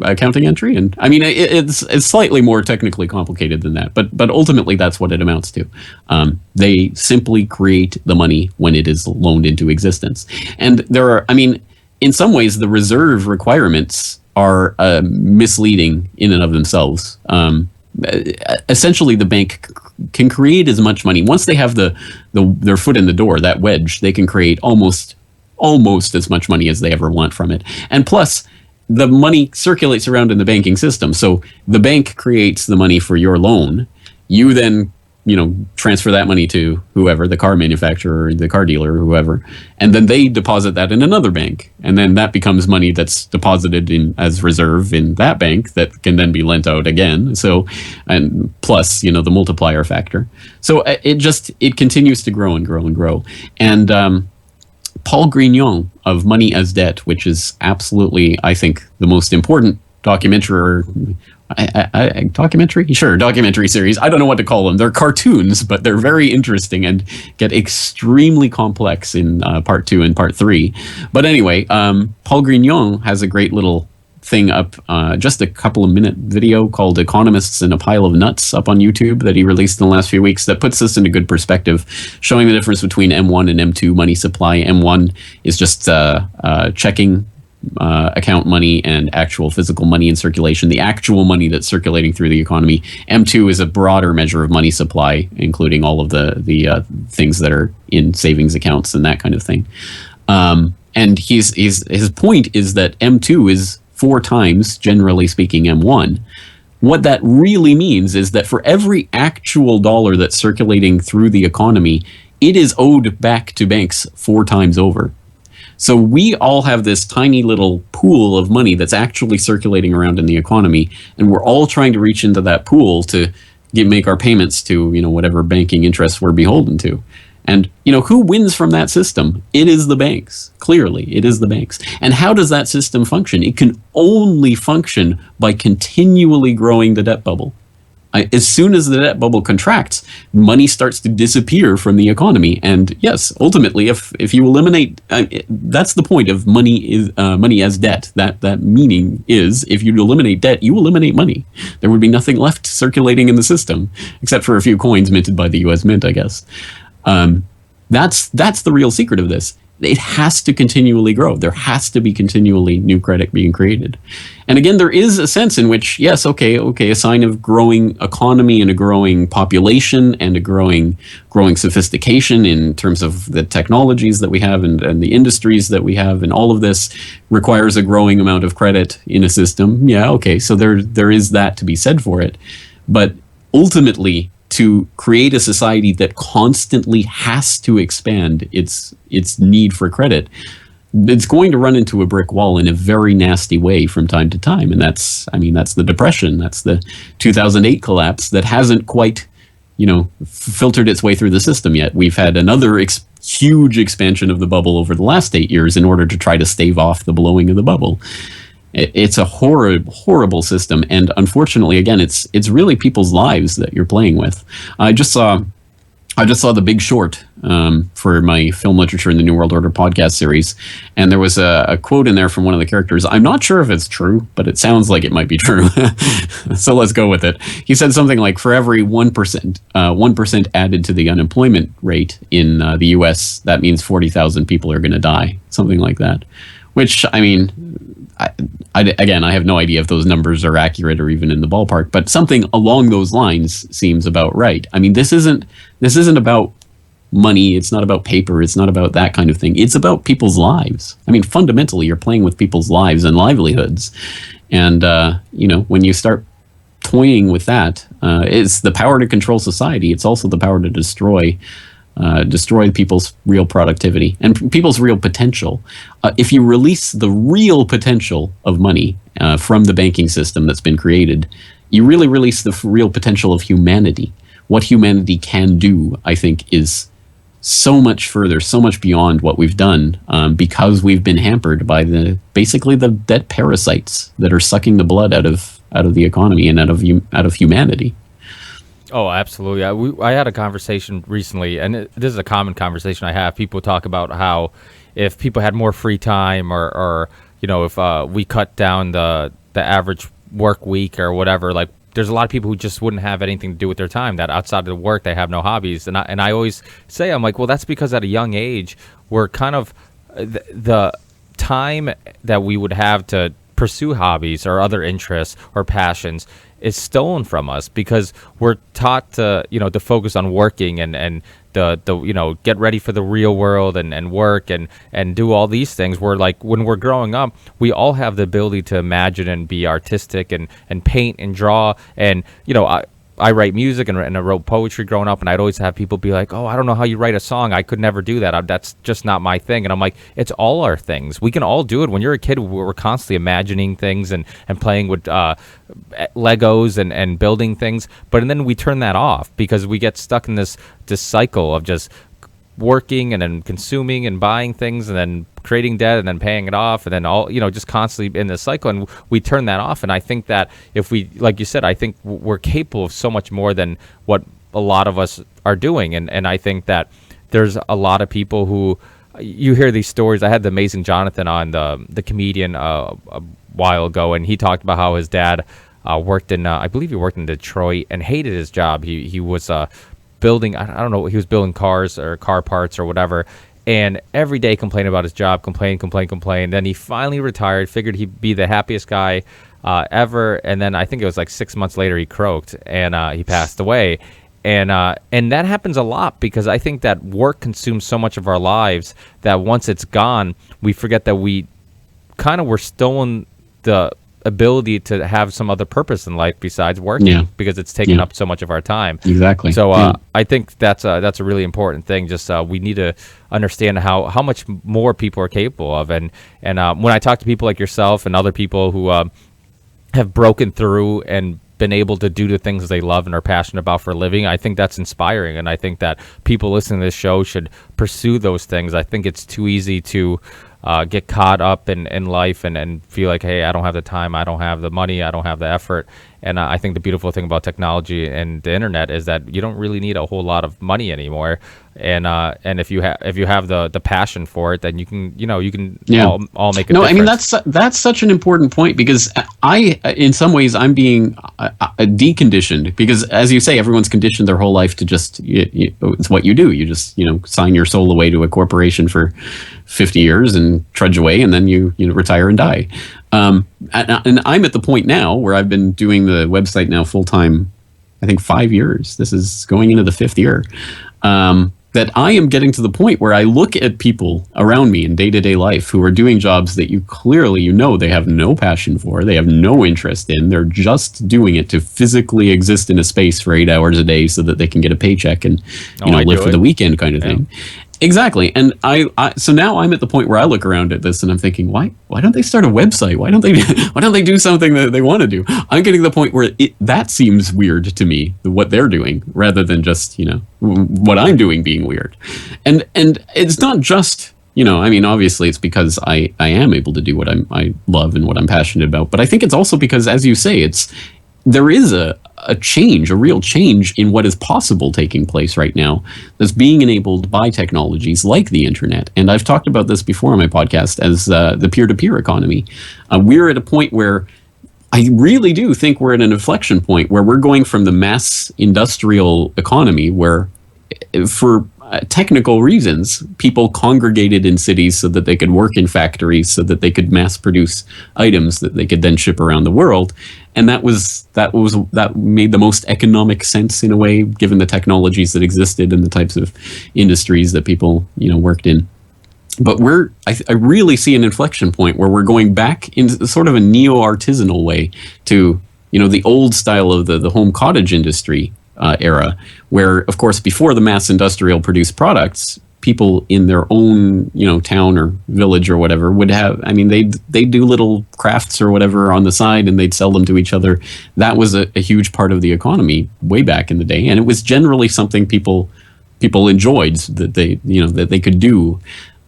accounting entry, and I mean it's slightly more technically complicated than that, but ultimately that's what it amounts to. They simply create the money when it is loaned into existence, and there are, I mean, in some ways the reserve requirements are misleading in and of themselves. Essentially, the bank can create as much money once they have their foot in the door, that wedge. They can create almost as much money as they ever want from it, and plus the money circulates around in the banking system. So the bank creates the money for your loan. You then transfer that money to whoever, the car manufacturer, the car dealer, or whoever, and then they deposit that in another bank, and then that becomes money that's deposited in as reserve in that bank that can then be lent out again. So, and plus, the multiplier factor. So it continues to grow and grow and grow. And Paul Grignon of Money as Debt, which is absolutely, I think, the most important documentary series. I don't know what to call them. They're cartoons, but they're very interesting and get extremely complex in part 2 and part 3. But anyway, Paul Grignon has a great little thing up, just a couple of minute video called Economists in a Pile of Nuts up on YouTube that he released in the last few weeks that puts this into good perspective, showing the difference between M1 and M2 money supply. M1 is just checking account money and actual physical money in circulation, the actual money that's circulating through the economy. M2 is a broader measure of money supply, including all of the things that are in savings accounts and that kind of thing. And his point is that M2 is 4 times, generally speaking, M1. What that really means is that for every actual dollar that's circulating through the economy, it is owed back to banks 4 times over. So we all have this tiny little pool of money that's actually circulating around in the economy, and we're all trying to reach into that pool to make our payments to, whatever banking interests we're beholden to. And, who wins from that system? It is the banks. Clearly, it is the banks. And how does that system function? It can only function by continually growing the debt bubble. As soon as the debt bubble contracts, money starts to disappear from the economy. And yes, ultimately, if you eliminate, that's the point of money as debt. That meaning is, if you eliminate debt, you eliminate money. There would be nothing left circulating in the system, except for a few coins minted by the U.S. Mint, I guess. That's the real secret of this. It has to continually grow. There has to be continually new credit being created. And again, there is a sense in which, yes, okay, a sign of growing economy and a growing population and a growing sophistication in terms of the technologies that we have and the industries that we have, and all of this requires a growing amount of credit in a system. Yeah, okay, so there is that to be said for it. But ultimately, to create a society that constantly has to expand its need for credit, it's going to run into a brick wall in a very nasty way from time to time. And that's the Depression. That's the 2008 collapse that hasn't quite, filtered its way through the system yet. We've had another huge expansion of the bubble over the last 8 years in order to try to stave off the blowing of the bubble. It's a horrible system, and unfortunately, again, it's really people's lives that you're playing with. I just saw The Big Short for my Film Literature in the New World Order podcast series, and there was a quote in there from one of the characters. I'm not sure if it's true, but it sounds like it might be true. So let's go with it. He said something like, for every 1% added to the unemployment rate in the U.S., that means 40,000 people are going to die, something like that. Which, I have no idea if those numbers are accurate or even in the ballpark, but something along those lines seems about right. I mean, this isn't about money. It's not about paper. It's not about that kind of thing. It's about people's lives. I mean, fundamentally, you're playing with people's lives and livelihoods. And, when you start toying with that, it's the power to control society. It's also the power to destroy people's real productivity and people's real potential. If you release the real potential of money from the banking system that's been created, you really release the real potential of humanity. What humanity can do, I think, is so much further, so much beyond what we've done, because we've been hampered by basically the debt parasites that are sucking the blood out of the economy and out of humanity. Oh, absolutely. I had a conversation recently, and this is a common conversation I have. People talk about how if people had more free time, or if we cut down the average work week or whatever, like there's a lot of people who just wouldn't have anything to do with their time, that outside of the work they have no hobbies. And I always say, I'm like, well, that's because at a young age we're kind of the time that we would have to pursue hobbies or other interests or passions is stolen from us, because we're taught to to focus on working and the get ready for the real world and work and do all these things. We're like, when we're growing up, we all have the ability to imagine and be artistic and paint and draw. And I write music and I wrote poetry growing up, and I'd always have people be like, oh, I don't know how you write a song. I could never do that. That's just not my thing. And I'm like, it's all our things. We can all do it. When you're a kid, we're constantly imagining things and playing with Legos and building things. But then we turn that off because we get stuck in this cycle of just working and then consuming and buying things and then creating debt and then paying it off, and then all just constantly in this cycle, and we turn that off. And I think that if we, like you said, I think we're capable of so much more than what a lot of us are doing. And I think that there's a lot of people who, you hear these stories. I had the amazing Jonathan on, the comedian, a while ago, and he talked about how his dad worked in I believe he worked in Detroit and hated his job. He was building, I don't know, he was building cars or car parts or whatever, and every day complaining about his job, complain. Then he finally retired, figured he'd be the happiest guy ever, and then I think it was like 6 months later he croaked and he passed away. And that happens a lot, because I think that work consumes so much of our lives that once it's gone, we forget that we kind of were stolen the ability to have some other purpose in life besides working, because it's taken up so much of our time. Exactly. So I think that's a really important thing. Just we need to understand how much more people are capable of. And when I talk to people like yourself and other people who have broken through and been able to do the things they love and are passionate about for a living, I think that's inspiring. And I think that people listening to this show should pursue those things. I think it's too easy to get caught up in life and feel like, hey, I don't have the time, I don't have the money, I don't have the effort. And I think the beautiful thing about technology and the internet is that you don't really need a whole lot of money anymore. And if you have the passion for it, then you can all make a difference. I mean, that's such an important point, because in some ways I'm being deconditioned, because as you say, everyone's conditioned their whole life to just it's what you do. You just sign your soul away to a corporation for 50 years and trudge away, and then you retire and die. And I'm at the point now where I've been doing the website now full time, I think 5 years. This is going into the 5th year. That I am getting to the point where I look at people around me in day-to-day life who are doing jobs that you clearly they have no passion for, they have no interest in. They're just doing it to physically exist in a space for 8 hours a day so that they can get a paycheck and live for the weekend kind of thing. Exactly. And so now I'm at the point where I look around at this and I'm thinking, why don't they start a website? Why don't they do something that they want to do? I'm getting to the point where that seems weird to me, what they're doing, rather than just, what I'm doing being weird. And it's not just, I mean, obviously it's because I am able to do what I love and what I'm passionate about. But I think it's also because, as you say, there is a real change in what is possible taking place right now that's being enabled by technologies like the internet. And I've talked about this before on my podcast as the peer-to-peer economy. We're at a point where I really do think we're at an inflection point where we're going from the mass industrial economy, where for technical reasons, people congregated in cities so that they could work in factories, so that they could mass produce items that they could then ship around the world. And that made the most economic sense in a way, given the technologies that existed and the types of industries that people, worked in. But I really see an inflection point where we're going back in sort of a neo-artisanal way to, the old style of the home cottage industry era, where, of course, before the mass industrial produced products, people in their own, town or village or whatever would have, they'd do little crafts or whatever on the side, and they'd sell them to each other. That was a huge part of the economy way back in the day, and it was generally something people enjoyed, that they could do.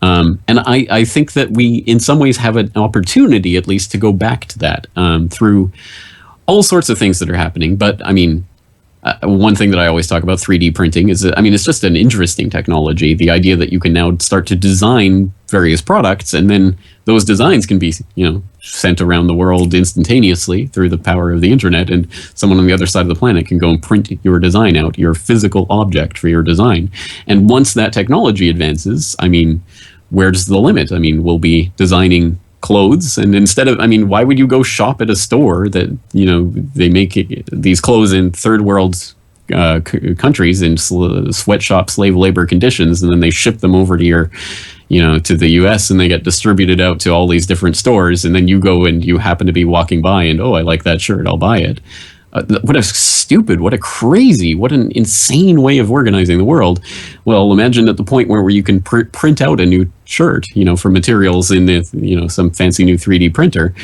And I think that we, in some ways, have an opportunity, at least, to go back to that through all sorts of things that are happening. But one thing that I always talk about, 3D printing, is that, it's just an interesting technology. The idea that you can now start to design various products, and then those designs can be, sent around the world instantaneously through the power of the internet, and someone on the other side of the planet can go and print your design out, your physical object for your design. And once that technology advances, where's the limit? We'll be designing clothes, and instead of, why would you go shop at a store that, they make these clothes in third world countries in sweatshop slave labor conditions, and then they ship them over to your, to the US, and they get distributed out to all these different stores, and then you go and you happen to be walking by and, oh, I like that shirt, I'll buy it. What an insane way of organizing the world. Well, imagine at the point where you can print out a new shirt, from materials in the, some fancy new 3D printer,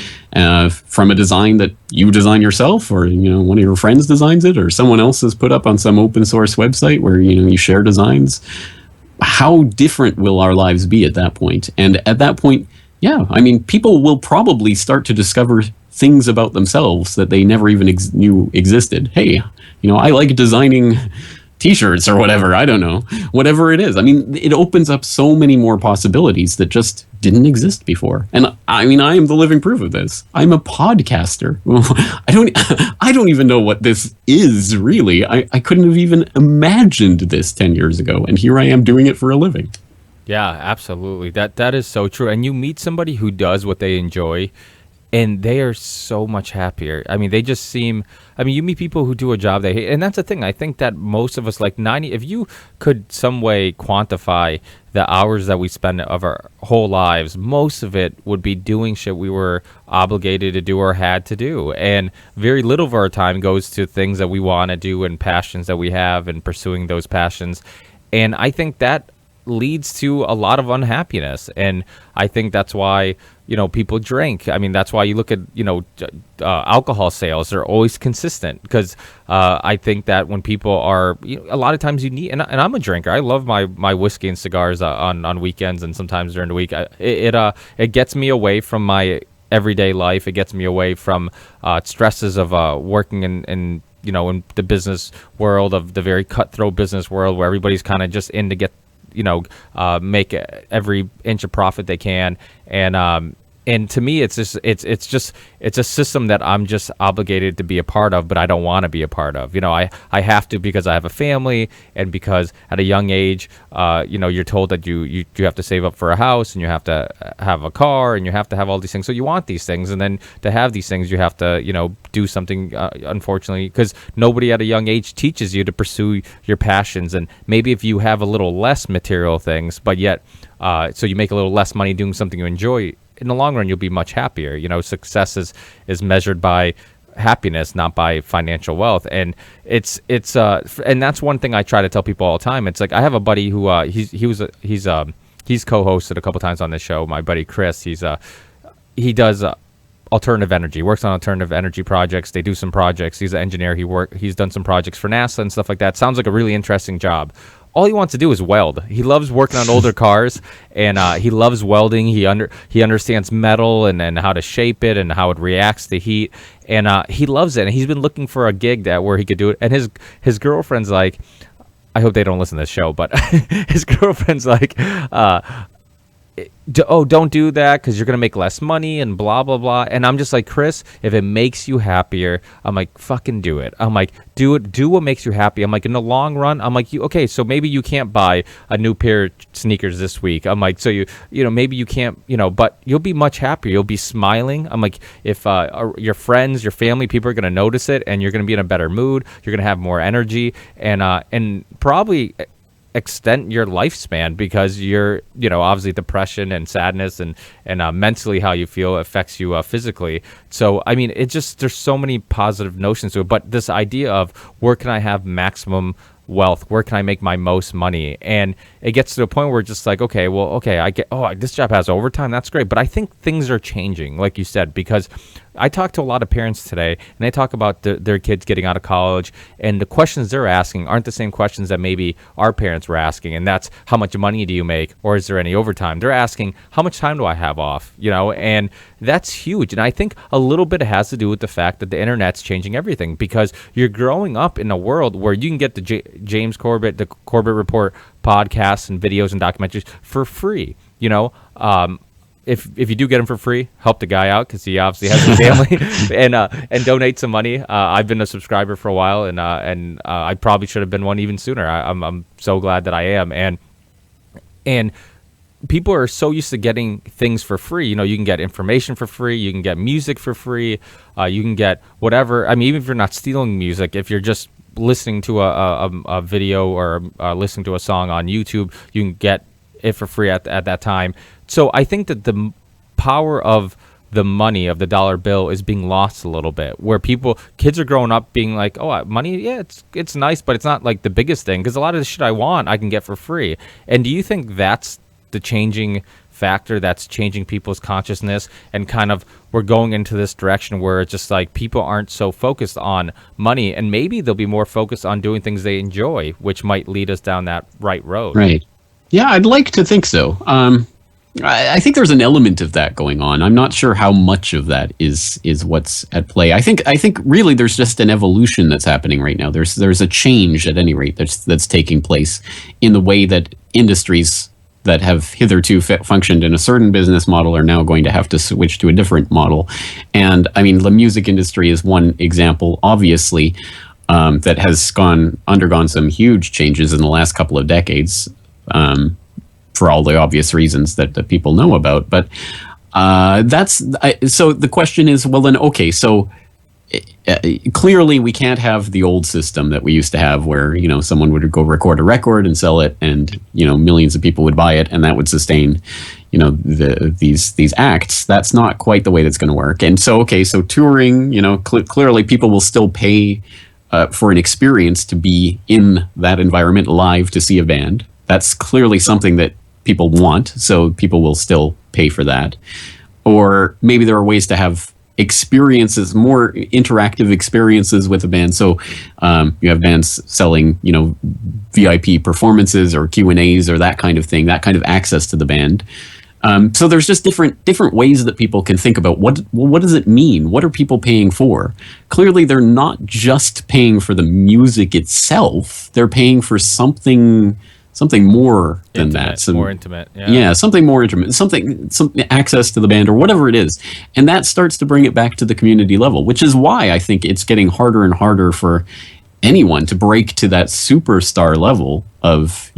from a design that you design yourself, or, one of your friends designs it, or someone else has put up on some open source website where, you share designs. How different will our lives be at that point? And at that point, yeah, people will probably start to discover things about themselves that they never even knew existed. Hey, I like designing t-shirts or whatever. I don't know. Whatever it is. It opens up so many more possibilities that just didn't exist before. And I am the living proof of this. I'm a podcaster. I don't even know what this is, really. I couldn't have even imagined this 10 years ago. And here I am doing it for a living. Yeah, absolutely. That is so true. And you meet somebody who does what they enjoy, and they are so much happier. They just seem, you meet people who do a job they hate. And that's the thing. I think that most of us, if you could some way quantify the hours that we spend of our whole lives, most of it would be doing shit we were obligated to do or had to do. And very little of our time goes to things that we want to do and passions that we have and pursuing those passions. And I think that leads to a lot of unhappiness. And I think that's why, people drink. That's why you look at, alcohol sales are always consistent, because I think that when people are, a lot of times you need, and I'm a drinker. I love my whiskey and cigars on weekends and sometimes during the week. It gets me away from my everyday life. It gets me away from stresses of working in the business world, of the very cutthroat business world, where everybody's kind of just in to get, make every inch of profit they can. And to me, it's a system that I'm just obligated to be a part of, but I don't want to be a part of. I have to, because I have a family, and because at a young age, you're told that you have to save up for a house, and you have to have a car, and you have to have all these things. So you want these things, and then to have these things, you have to, do something, unfortunately, because nobody at a young age teaches you to pursue your passions. And maybe if you have a little less material things, but yet, so you make a little less money doing something you enjoy, in the long run, you'll be much happier. Success is measured by happiness, not by financial wealth. And it's and that's one thing I try to tell people all the time. It's like, I have a buddy who he's co-hosted a couple times on this show. My buddy Chris, he does alternative energy, works on alternative energy projects. They do some projects. He's an engineer. He's done some projects for NASA and stuff like that. Sounds like a really interesting job. All he wants to do is weld. He loves working on older cars, and he loves welding. He understands metal and how to shape it and how it reacts to heat, and he loves it. And he's been looking for a gig where he could do it. And his girlfriend's like, I hope they don't listen to this show, but his girlfriend's like, don't do that because you're going to make less money and blah, blah, blah. And I'm just like, Chris, if it makes you happier, I'm like, fucking do it. I'm like, do it. Do what makes you happy. I'm like, in the long run, I'm like, okay, so maybe you can't buy a new pair of sneakers this week. I'm like, so maybe you can't, but you'll be much happier. You'll be smiling. I'm like, if your friends, your family, people are going to notice it, and you're going to be in a better mood. You're going to have more energy, and probably extend your lifespan, because you're obviously depression and sadness and mentally how you feel affects you physically. So I mean, there's so many positive notions to it, but this idea of where can I have maximum wealth, where can I make my most money, and it gets to a point where it's just like, okay, I get, this job has overtime, that's great, but I think things are changing, like you said, because I talked to a lot of parents today, and they talk about their kids getting out of college, and the questions they're asking aren't the same questions that maybe our parents were asking, and that's, how much money do you make, or is there any overtime? They're asking, how much time do I have off, and that's huge. And I think a little bit has to do with the fact that the internet's changing everything, because you're growing up in a world where you can get the James Corbett, the Corbett Report podcasts and videos and documentaries for free. If you do get them for free, help the guy out, because he obviously has a family, and donate some money. I've been a subscriber for a while, and I probably should have been one even sooner. I'm so glad that I am, and people are so used to getting things for free. You can get information for free, you can get music for free, you can get whatever. I mean, even if you're not stealing music, if you're just listening to a video or listening to a song on YouTube, you can get it for free at that time. So I think that the power of the money, of the dollar bill, is being lost a little bit, where kids are growing up being like, oh, money, yeah, it's nice, but it's not like the biggest thing, because a lot of the shit I want I can get for free. And do you think that's the changing factor that's changing people's consciousness, and kind of we're going into this direction where it's just like people aren't so focused on money, and maybe they'll be more focused on doing things they enjoy, which might lead us down that right road? Right. Yeah, I'd like to think so. I think there's an element of that going on. I'm not sure how much of that is what's at play. I think really there's just an evolution that's happening right now. There's a change, at any rate, that's taking place in the way that industries that have hitherto functioned in a certain business model are now going to have to switch to a different model. And I mean, the music industry is one example, obviously, that has undergone some huge changes in the last couple of decades. For all the obvious reasons that people know about. But so the question is, well then, okay, so clearly we can't have the old system that we used to have, where someone would go record a record and sell it, and millions of people would buy it, and that would sustain these acts. That's not quite the way that's going to work. And so, okay, so touring, clearly people will still pay for an experience to be in that environment live, to see a band. That's clearly something that people want, so people will still pay for that. Or maybe there are ways to have experiences, more interactive experiences with a band. So you have bands selling, VIP performances or Q&As or that kind of thing, that kind of access to the band. So there's just different ways that people can think about what does it mean? What are people paying for? Clearly, they're not just paying for the music itself. They're paying for something more than that. More intimate. Yeah, something more intimate, some access to the band or whatever it is. And that starts to bring it back to the community level, which is why I think it's getting harder and harder for anyone to break to that superstar level of,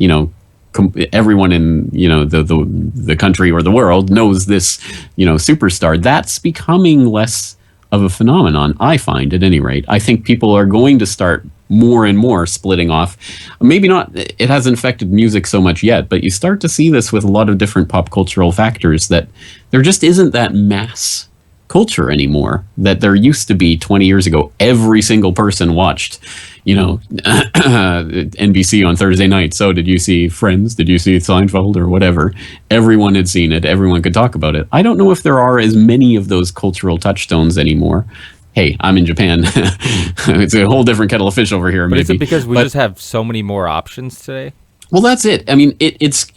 everyone in, the country or the world knows this, superstar. That's becoming less of a phenomenon, I find, at any rate. I think people are going to start more and more splitting off. Maybe not, it hasn't affected music so much yet, but you start to see this with a lot of different pop cultural factors, that there just isn't that mass culture anymore that there used to be 20 years ago. Every single person watched, NBC on Thursday night. So did you see Friends? Did you see Seinfeld or whatever? Everyone had seen it. Everyone could talk about it. I don't know if there are as many of those cultural touchstones anymore. Hey, I'm in Japan. It's a whole different kettle of fish over here. But is it because we just have so many more options today? Well, that's it. I mean, it's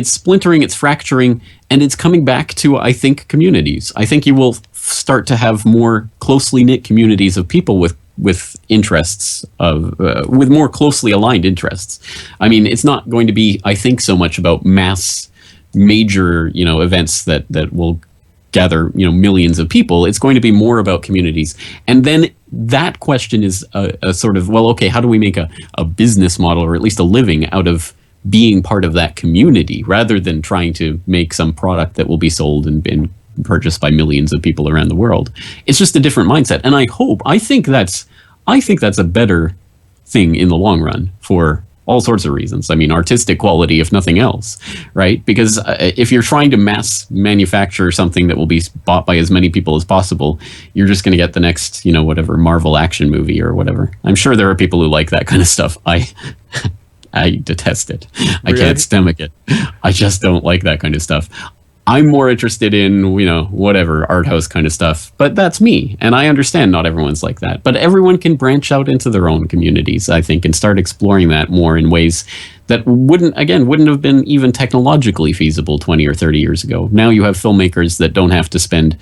splintering, it's fracturing, and it's coming back to, I think, communities. I think you will start to have more closely knit communities of people with interests with more closely aligned interests. I mean, it's not going to be, I think, so much about mass major, events that will gather, millions of people. It's going to be more about communities. And then that question is a sort of, well, okay, how do we make a business model, or at least a living, out of being part of that community, rather than trying to make some product that will be sold and purchased by millions of people around the world. It's just a different mindset. And I think that's a better thing in the long run for all sorts of reasons. I mean, artistic quality, if nothing else, right? Because if you're trying to mass manufacture something that will be bought by as many people as possible, you're just going to get the next, whatever Marvel action movie or whatever. I'm sure there are people who like that kind of stuff. I detest it. I can't stomach it. I just don't like that kind of stuff. I'm more interested in, whatever art house kind of stuff, but that's me. And I understand not everyone's like that, but everyone can branch out into their own communities, I think, and start exploring that more in ways that wouldn't have been even technologically feasible 20 or 30 years ago. Now you have filmmakers that don't have to spend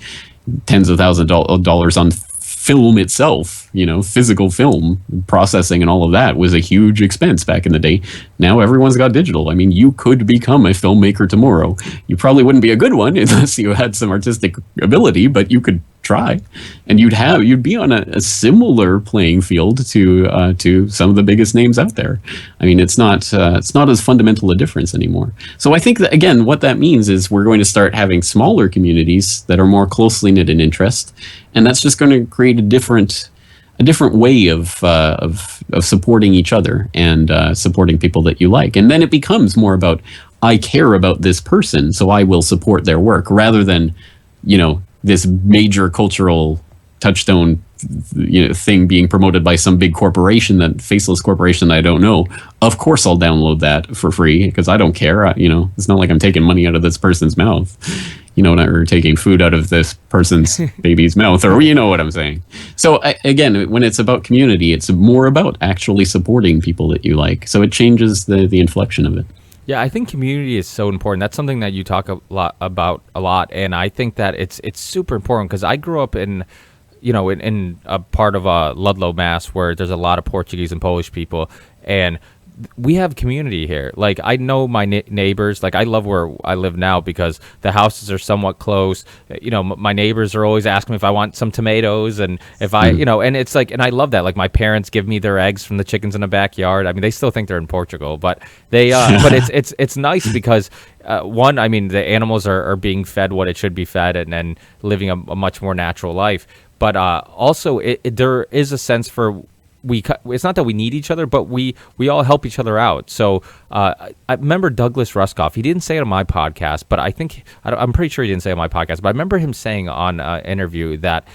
tens of thousands of dollars on film itself, physical film processing and all of that was a huge expense back in the day. Now everyone's got digital. I mean, you could become a filmmaker tomorrow. You probably wouldn't be a good one unless you had some artistic ability, but you could try, and you'd be on a similar playing field to some of the biggest names out there. I mean, it's not as fundamental a difference anymore. So I think that, again, what that means is we're going to start having smaller communities that are more closely knit in interest, and that's just going to create a different way of supporting each other and supporting people that you like. And then it becomes more about, I care about this person, so I will support their work, rather than, this major cultural touchstone, thing being promoted by some big corporation, that faceless corporation that I don't know. Of course, I'll download that for free because I don't care. It's not like I'm taking money out of this person's mouth, or taking food out of this person's baby's mouth, or what I'm saying. So again, when it's about community, it's more about actually supporting people that you like. So it changes the inflection of it. Yeah, I think community is so important. That's something that you talk about a lot, and I think that it's super important because I grew up in a part of Ludlow, Mass, where there's a lot of Portuguese and Polish people, and we have community here. Like, I know my neighbors. Like, I love where I live now because the houses are somewhat close. My neighbors are always asking me if I want some tomatoes, and if I, and it's like, and I love that. Like, my parents give me their eggs from the chickens in the backyard. I mean, they still think they're in Portugal, but they, but it's nice because one, I mean, the animals are being fed what it should be fed, and living a much more natural life. But also, there is a sense for, it's not that we need each other, but we all help each other out. So I remember Douglas Ruskoff. He didn't say it on my podcast, but I'm pretty sure he didn't say it on my podcast. But I remember him saying on an interview that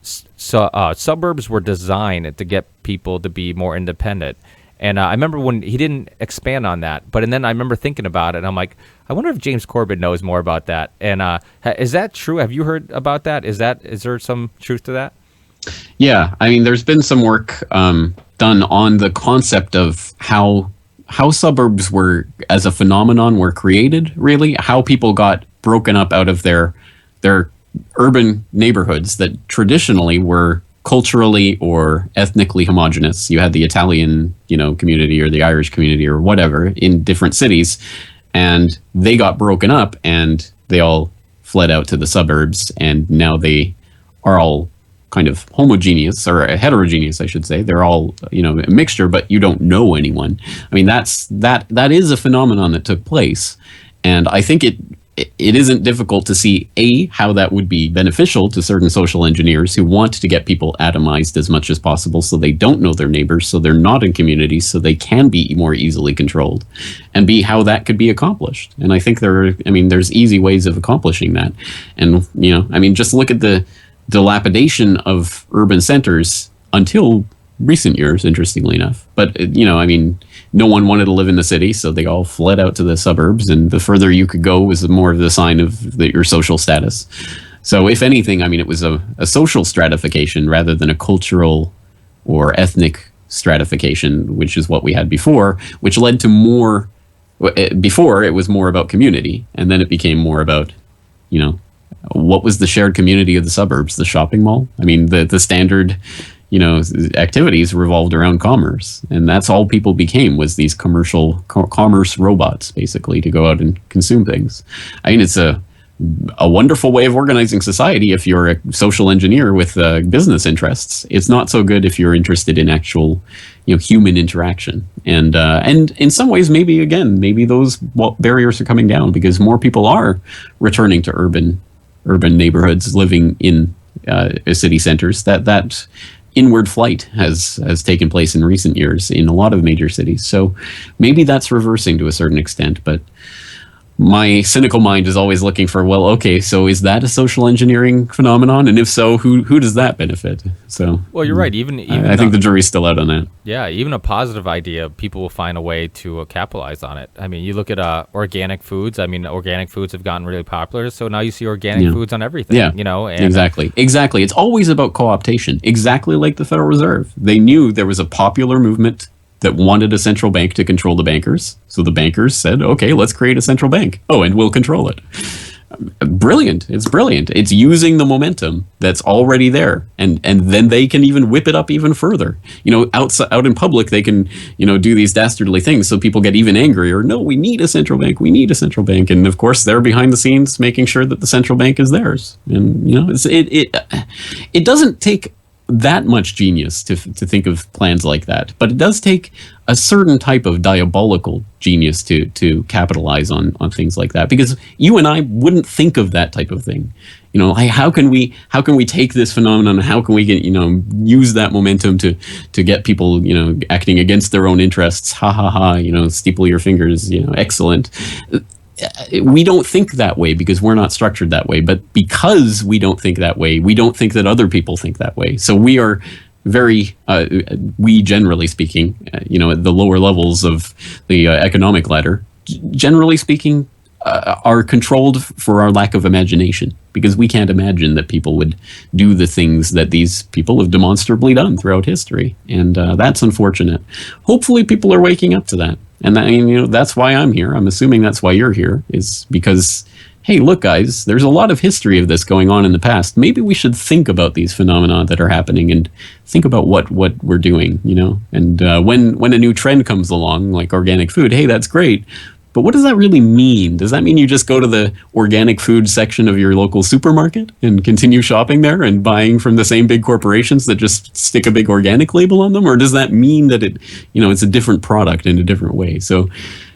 suburbs were designed to get people to be more independent. And I remember when he didn't expand on that, but then I remember thinking about it, and I'm like, I wonder if James Corbett knows more about that. And is that true? Have you heard about that? Is there some truth to that? Yeah, I mean, there's been some work done on the concept of how suburbs were, as a phenomenon, were created, really, how people got broken up out of their urban neighborhoods that traditionally were culturally or ethnically homogenous. You had the Italian, community, or the Irish community, or whatever, in different cities, and they got broken up and they all fled out to the suburbs, and now they are all kind of homogeneous, or heterogeneous, I should say. They're all, a mixture, but you don't know anyone. I mean, that is a phenomenon that took place. And I think it isn't difficult to see, how that would be beneficial to certain social engineers who want to get people atomized as much as possible so they don't know their neighbors, so they're not in communities, so they can be more easily controlled, and B, how that could be accomplished. And I think there's easy ways of accomplishing that. And, just look at the dilapidation of urban centers until recent years, interestingly enough. But, no one wanted to live in the city, so they all fled out to the suburbs, and the further you could go was more of the sign of your social status. So if anything, it was a social stratification rather than a cultural or ethnic stratification, which is what we had before, which led to more. Before, it was more about community, and then it became more about, what was the shared community of the suburbs? The shopping mall? I mean, the standard, activities revolved around commerce, and that's all people became, was these commercial commerce robots, basically, to go out and consume things. I mean, it's a wonderful way of organizing society if you're a social engineer with business interests. It's not so good if you're interested in actual, human interaction. And in some ways, maybe those barriers are coming down because more people are returning to urban neighborhoods, living in city centers. That inward flight has taken place in recent years in a lot of major cities. So maybe that's reversing to a certain extent, but my cynical mind is always looking for, well, okay, so is that a social engineering phenomenon? And if so, who does that benefit? So, well, you're right. Even I think the jury's still out on that. Yeah, even a positive idea, people will find a way to capitalize on it. I mean, you look at organic foods. I mean, organic foods have gotten really popular, so now you see organic foods on everything. Yeah, and, exactly. It's always about co-optation, exactly like the Federal Reserve. They knew there was a popular movement that wanted a central bank to control the bankers. So the bankers said, okay, let's create a central bank. Oh, and we'll control it. Brilliant. It's brilliant. It's using the momentum that's already there. And then they can even whip it up even further. Out in public, they can, do these dastardly things. So people get even angrier. No, we need a central bank. We need a central bank. And of course, they're behind the scenes making sure that the central bank is theirs. And, it doesn't take that much genius to think of plans like that, but it does take a certain type of diabolical genius to capitalize on things like that, because you and I wouldn't think of that type of thing. How can we take this phenomenon, how can we get use that momentum to get people acting against their own interests? Steeple your fingers, excellent. We don't think that way because we're not structured that way. But because we don't think that way, we don't think that other people think that way. So we are very, we generally speaking, at the lower levels of the economic ladder, generally speaking, are controlled for our lack of imagination, because we can't imagine that people would do the things that these people have demonstrably done throughout history. And that's unfortunate. Hopefully people are waking up to that. And that's why I'm here. I'm assuming that's why you're here, is because, hey, look, guys, there's a lot of history of this going on in the past. Maybe we should think about these phenomena that are happening and think about what we're doing, And when a new trend comes along, like organic food, hey, that's great. But what does that really mean? Does that mean you just go to the organic food section of your local supermarket and continue shopping there and buying from the same big corporations that just stick a big organic label on them? Or does that mean that it's a different product in a different way? So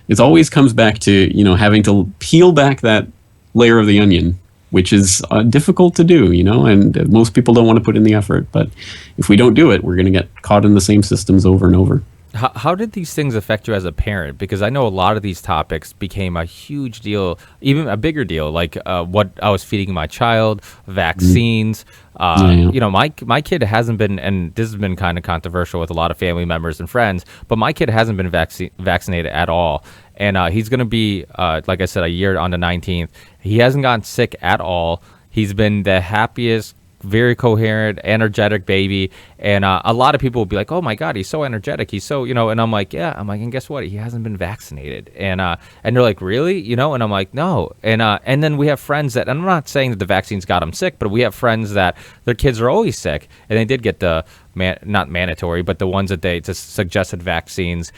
it always comes back to, having to peel back that layer of the onion, which is difficult to do, and most people don't want to put in the effort. But if we don't do it, we're going to get caught in the same systems over and over. How did these things affect you as a parent? Because I know a lot of these topics became a huge deal, even a bigger deal, like what I was feeding my child, vaccines. My kid hasn't been, and this has been kind of controversial with a lot of family members and friends, but my kid hasn't been vaccinated at all. And he's going to be, like I said, a year on the 19th. He hasn't gotten sick at all. He's been the happiest, very coherent, energetic baby. And a lot of people will be like, oh my God, he's so energetic. He's so, and I'm like, yeah. I'm like, and guess what? He hasn't been vaccinated. And they're like, really? And I'm like, no. And then we have friends that, and I'm not saying that the vaccines got them sick, but we have friends that their kids are always sick. And they did get the, not mandatory, but the ones that they just suggested vaccines.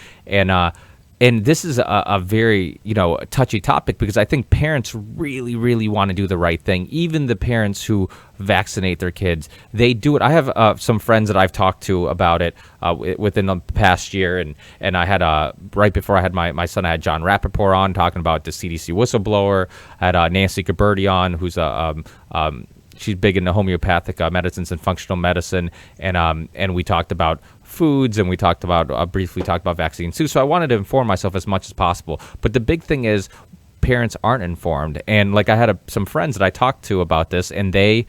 And this is a very, touchy topic, because I think parents really, really want to do the right thing. Even the parents who vaccinate their kids, they do it. I have some friends that I've talked to about it within the past year. And I had, right before I had my son, I had John Rappaport on talking about the CDC whistleblower. I had Nancy Corbett on, who's she's big into homeopathic medicines and functional medicine. And we talked about foods, and we talked about briefly talked about vaccines too. So I wanted to inform myself as much as possible. But the big thing is, parents aren't informed. And like I had some friends that I talked to about this, and they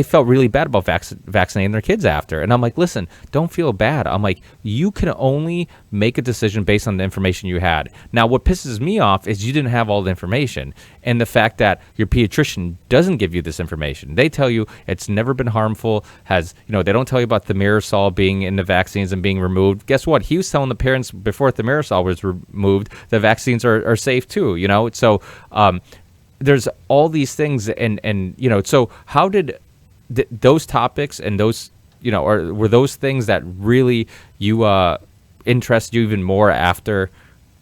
felt really bad about vaccinating their kids after. And I'm like, listen, don't feel bad. I'm like, you can only make a decision based on the information you had. Now, what pisses me off is you didn't have all the information, and the fact that your pediatrician doesn't give you this information. They tell you it's never been harmful. They don't tell you about thimerosal being in the vaccines and being removed. Guess what? He was telling the parents before thimerosal was removed, the vaccines are safe too. So there's all these things, and so how did those topics and those or were those things that really you interest you even more after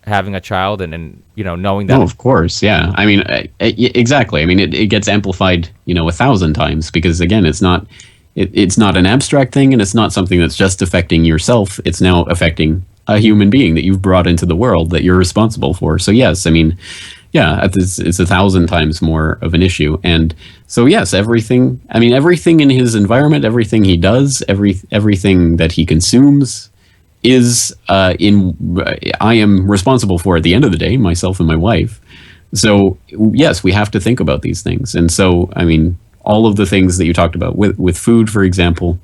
having a child and knowing that? Oh, of course, yeah. I mean, exactly. I mean, it gets amplified, 1,000 times because again, it's not an abstract thing, and it's not something that's just affecting yourself. It's now affecting a human being that you've brought into the world that you're responsible for. So yes, I mean, yeah, it's 1,000 times more of an issue. And so yes, everything in his environment, everything he does, everything that he consumes is I am responsible for at the end of the day, myself and my wife. So yes, we have to think about these things. And so, I mean, all of the things that you talked about with food, for example,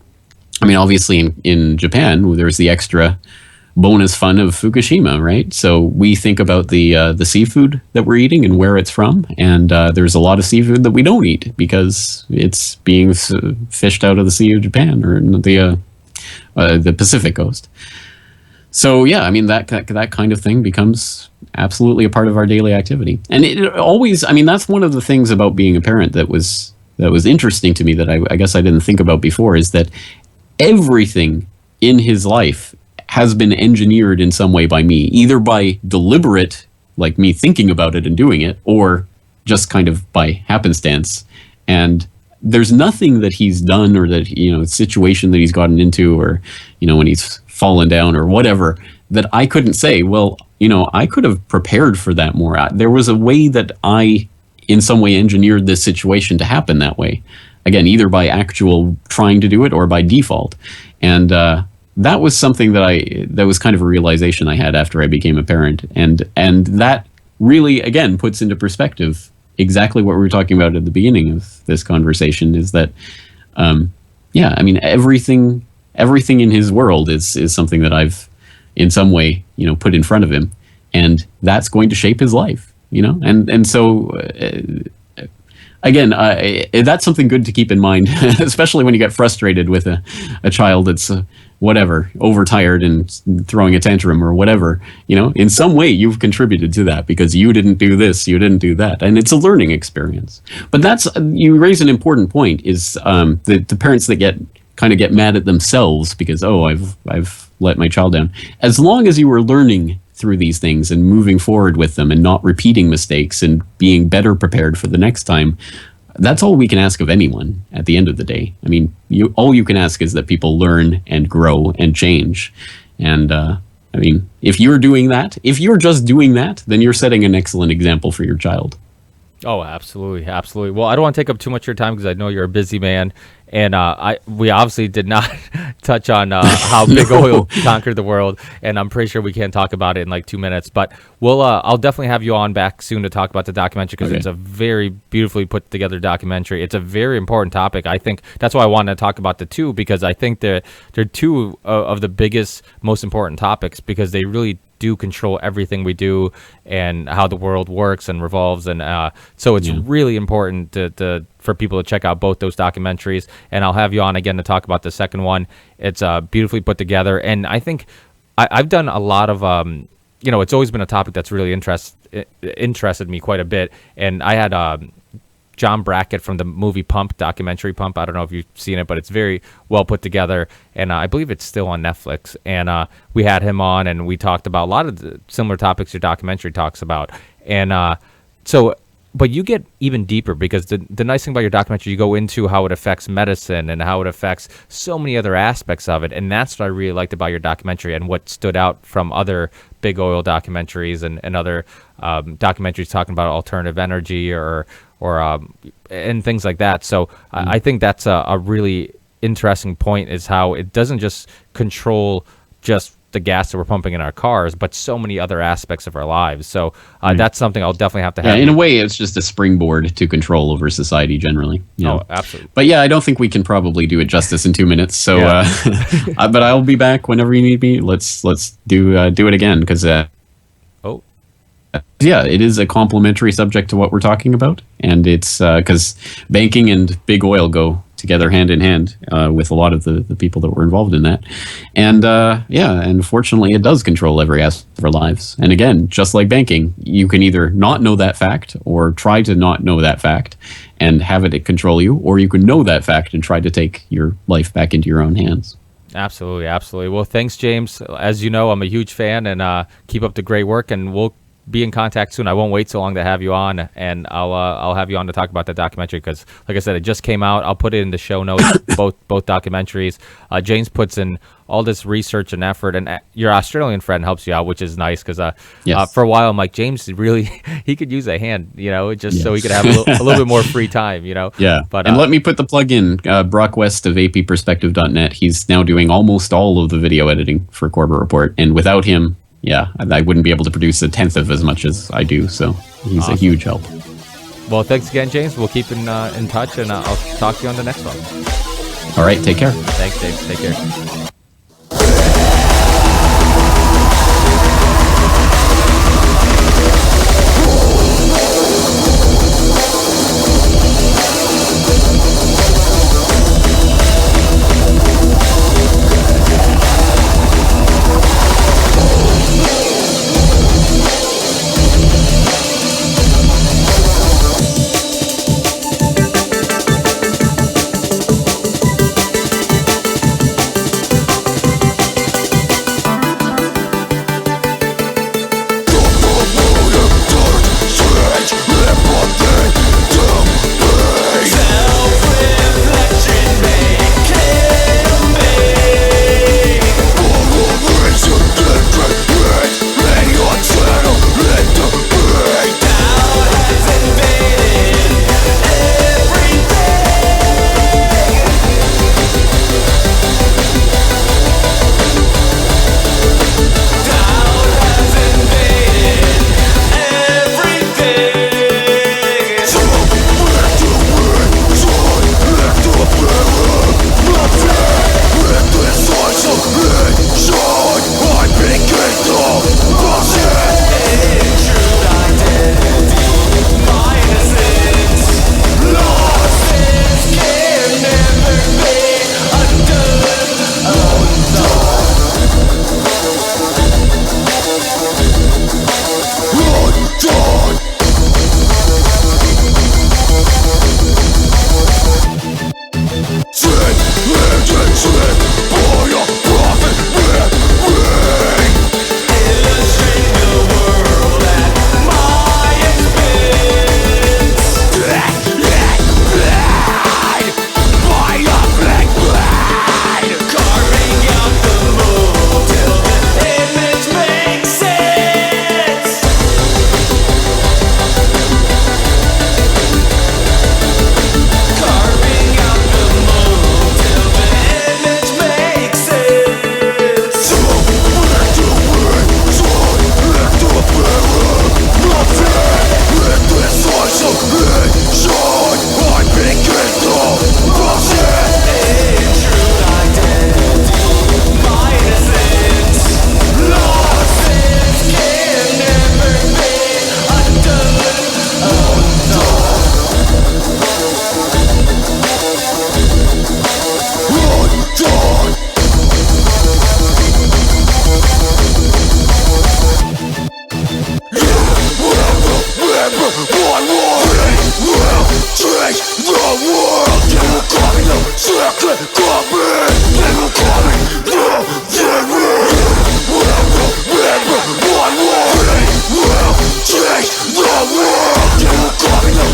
I mean, obviously in Japan, there's the extra bonus fun of Fukushima, right? So we think about the seafood that we're eating and where it's from. And there's a lot of seafood that we don't eat because it's being fished out of the Sea of Japan or the Pacific coast. So yeah, I mean that kind of thing becomes absolutely a part of our daily activity, and it always. I mean, that's one of the things about being a parent that was interesting to me that I guess I didn't think about before, is that everything in his life has been engineered in some way by me, either by deliberate, like me thinking about it and doing it, or just kind of by happenstance. And there's nothing that he's done or that situation that he's gotten into, or when he's fallen down or whatever, that I couldn't say, well, I could have prepared for that more. There was a way that I, in some way, engineered this situation to happen that way. Again, either by actual trying to do it or by default. And that was something that was kind of a realization I had after I became a parent. And that really, again, puts into perspective exactly what we were talking about at the beginning of this conversation, is that, yeah, I mean, everything in his world is something that I've in some way put in front of him, and that's going to shape his life, and so again, that's something good to keep in mind, especially when you get frustrated with a child that's whatever, overtired and throwing a tantrum or whatever. In some way you've contributed to that because you didn't do this, you didn't do that, and it's a learning experience. But you raise an important point, is the parents that get mad at themselves because, oh, I've let my child down. As long as you were learning through these things and moving forward with them and not repeating mistakes and being better prepared for the next time, that's all we can ask of anyone at the end of the day. I mean, all you can ask is that people learn and grow and change. And I mean, if you're just doing that, then you're setting an excellent example for your child. Oh, absolutely, absolutely. Well, I don't want to take up too much of your time because I know you're a busy man, and we obviously did not touch on how big oil conquered the world, and I'm pretty sure we can't talk about it in like 2 minutes. But I'll definitely have you on back soon to talk about the documentary, because It's a very beautifully put together documentary. It's a very important topic. I think that's why I wanted to talk about the two, because I think they're two of the biggest, most important topics, because they really do control everything we do and how the world works and revolves, and so it's really important for people to check out both those documentaries. And I'll have you on again to talk about the second one. It's beautifully put together, and I think I've done a lot of it's always been a topic that's really interested me quite a bit. And I had John Brackett from the movie documentary Pump. I don't know if you've seen it, but it's very well put together, and I believe it's still on Netflix. And we had him on, and we talked about a lot of the similar topics your documentary talks about. And but you get even deeper, because the nice thing about your documentary, you go into how it affects medicine and how it affects so many other aspects of it. And that's what I really liked about your documentary, and what stood out from other big oil documentaries and other documentaries talking about alternative energy or and things like that. So I think that's a really interesting point, is how it doesn't just control just the gas that we're pumping in our cars, but so many other aspects of our lives. So that's something I'll definitely have to have. Yeah, in a way, it's just a springboard to control over society generally. Oh, absolutely. But yeah, I don't think we can probably do it justice in 2 minutes. So, but I'll be back whenever you need me. Let's do it again, because yeah, it is a complementary subject to what we're talking about, and it's because banking and big oil go together hand in hand with a lot of the people that were involved in that. And and fortunately, it does control every aspect of our lives. And again, just like banking, you can either not know that fact or try to not know that fact and have it control you, or you can know that fact and try to take your life back into your own hands. Absolutely, absolutely. Well, thanks, James. As you know, I'm a huge fan, and keep up the great work, and we'll be in contact soon. I won't wait so long to have you on, and I'll have you on to talk about the documentary because, like I said, it just came out. I'll put it in the show notes, both documentaries. James puts in all this research and effort, and your Australian friend helps you out, which is nice because Yes. for a while I'm like, James really he could use a hand, just so he could have a little bit more free time, Yeah. But and let me put the plug in. Brock West of apperspective.net. He's now doing almost all of the video editing for Corbett Report, and without him, I wouldn't be able to produce a tenth of as much as I do. So he's a huge help. Well, thanks again, James. We'll keep in touch, and I'll talk to you on the next one. All right. Take care. Thanks, James. Take care.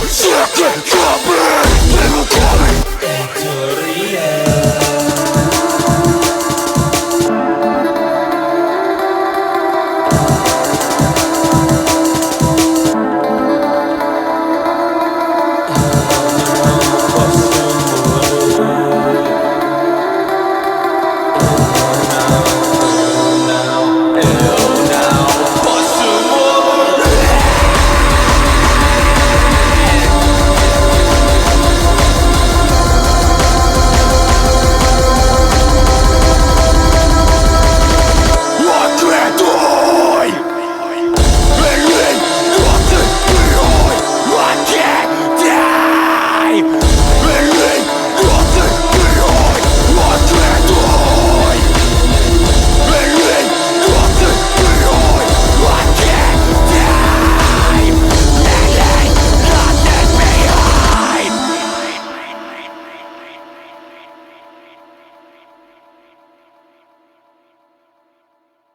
Second coming.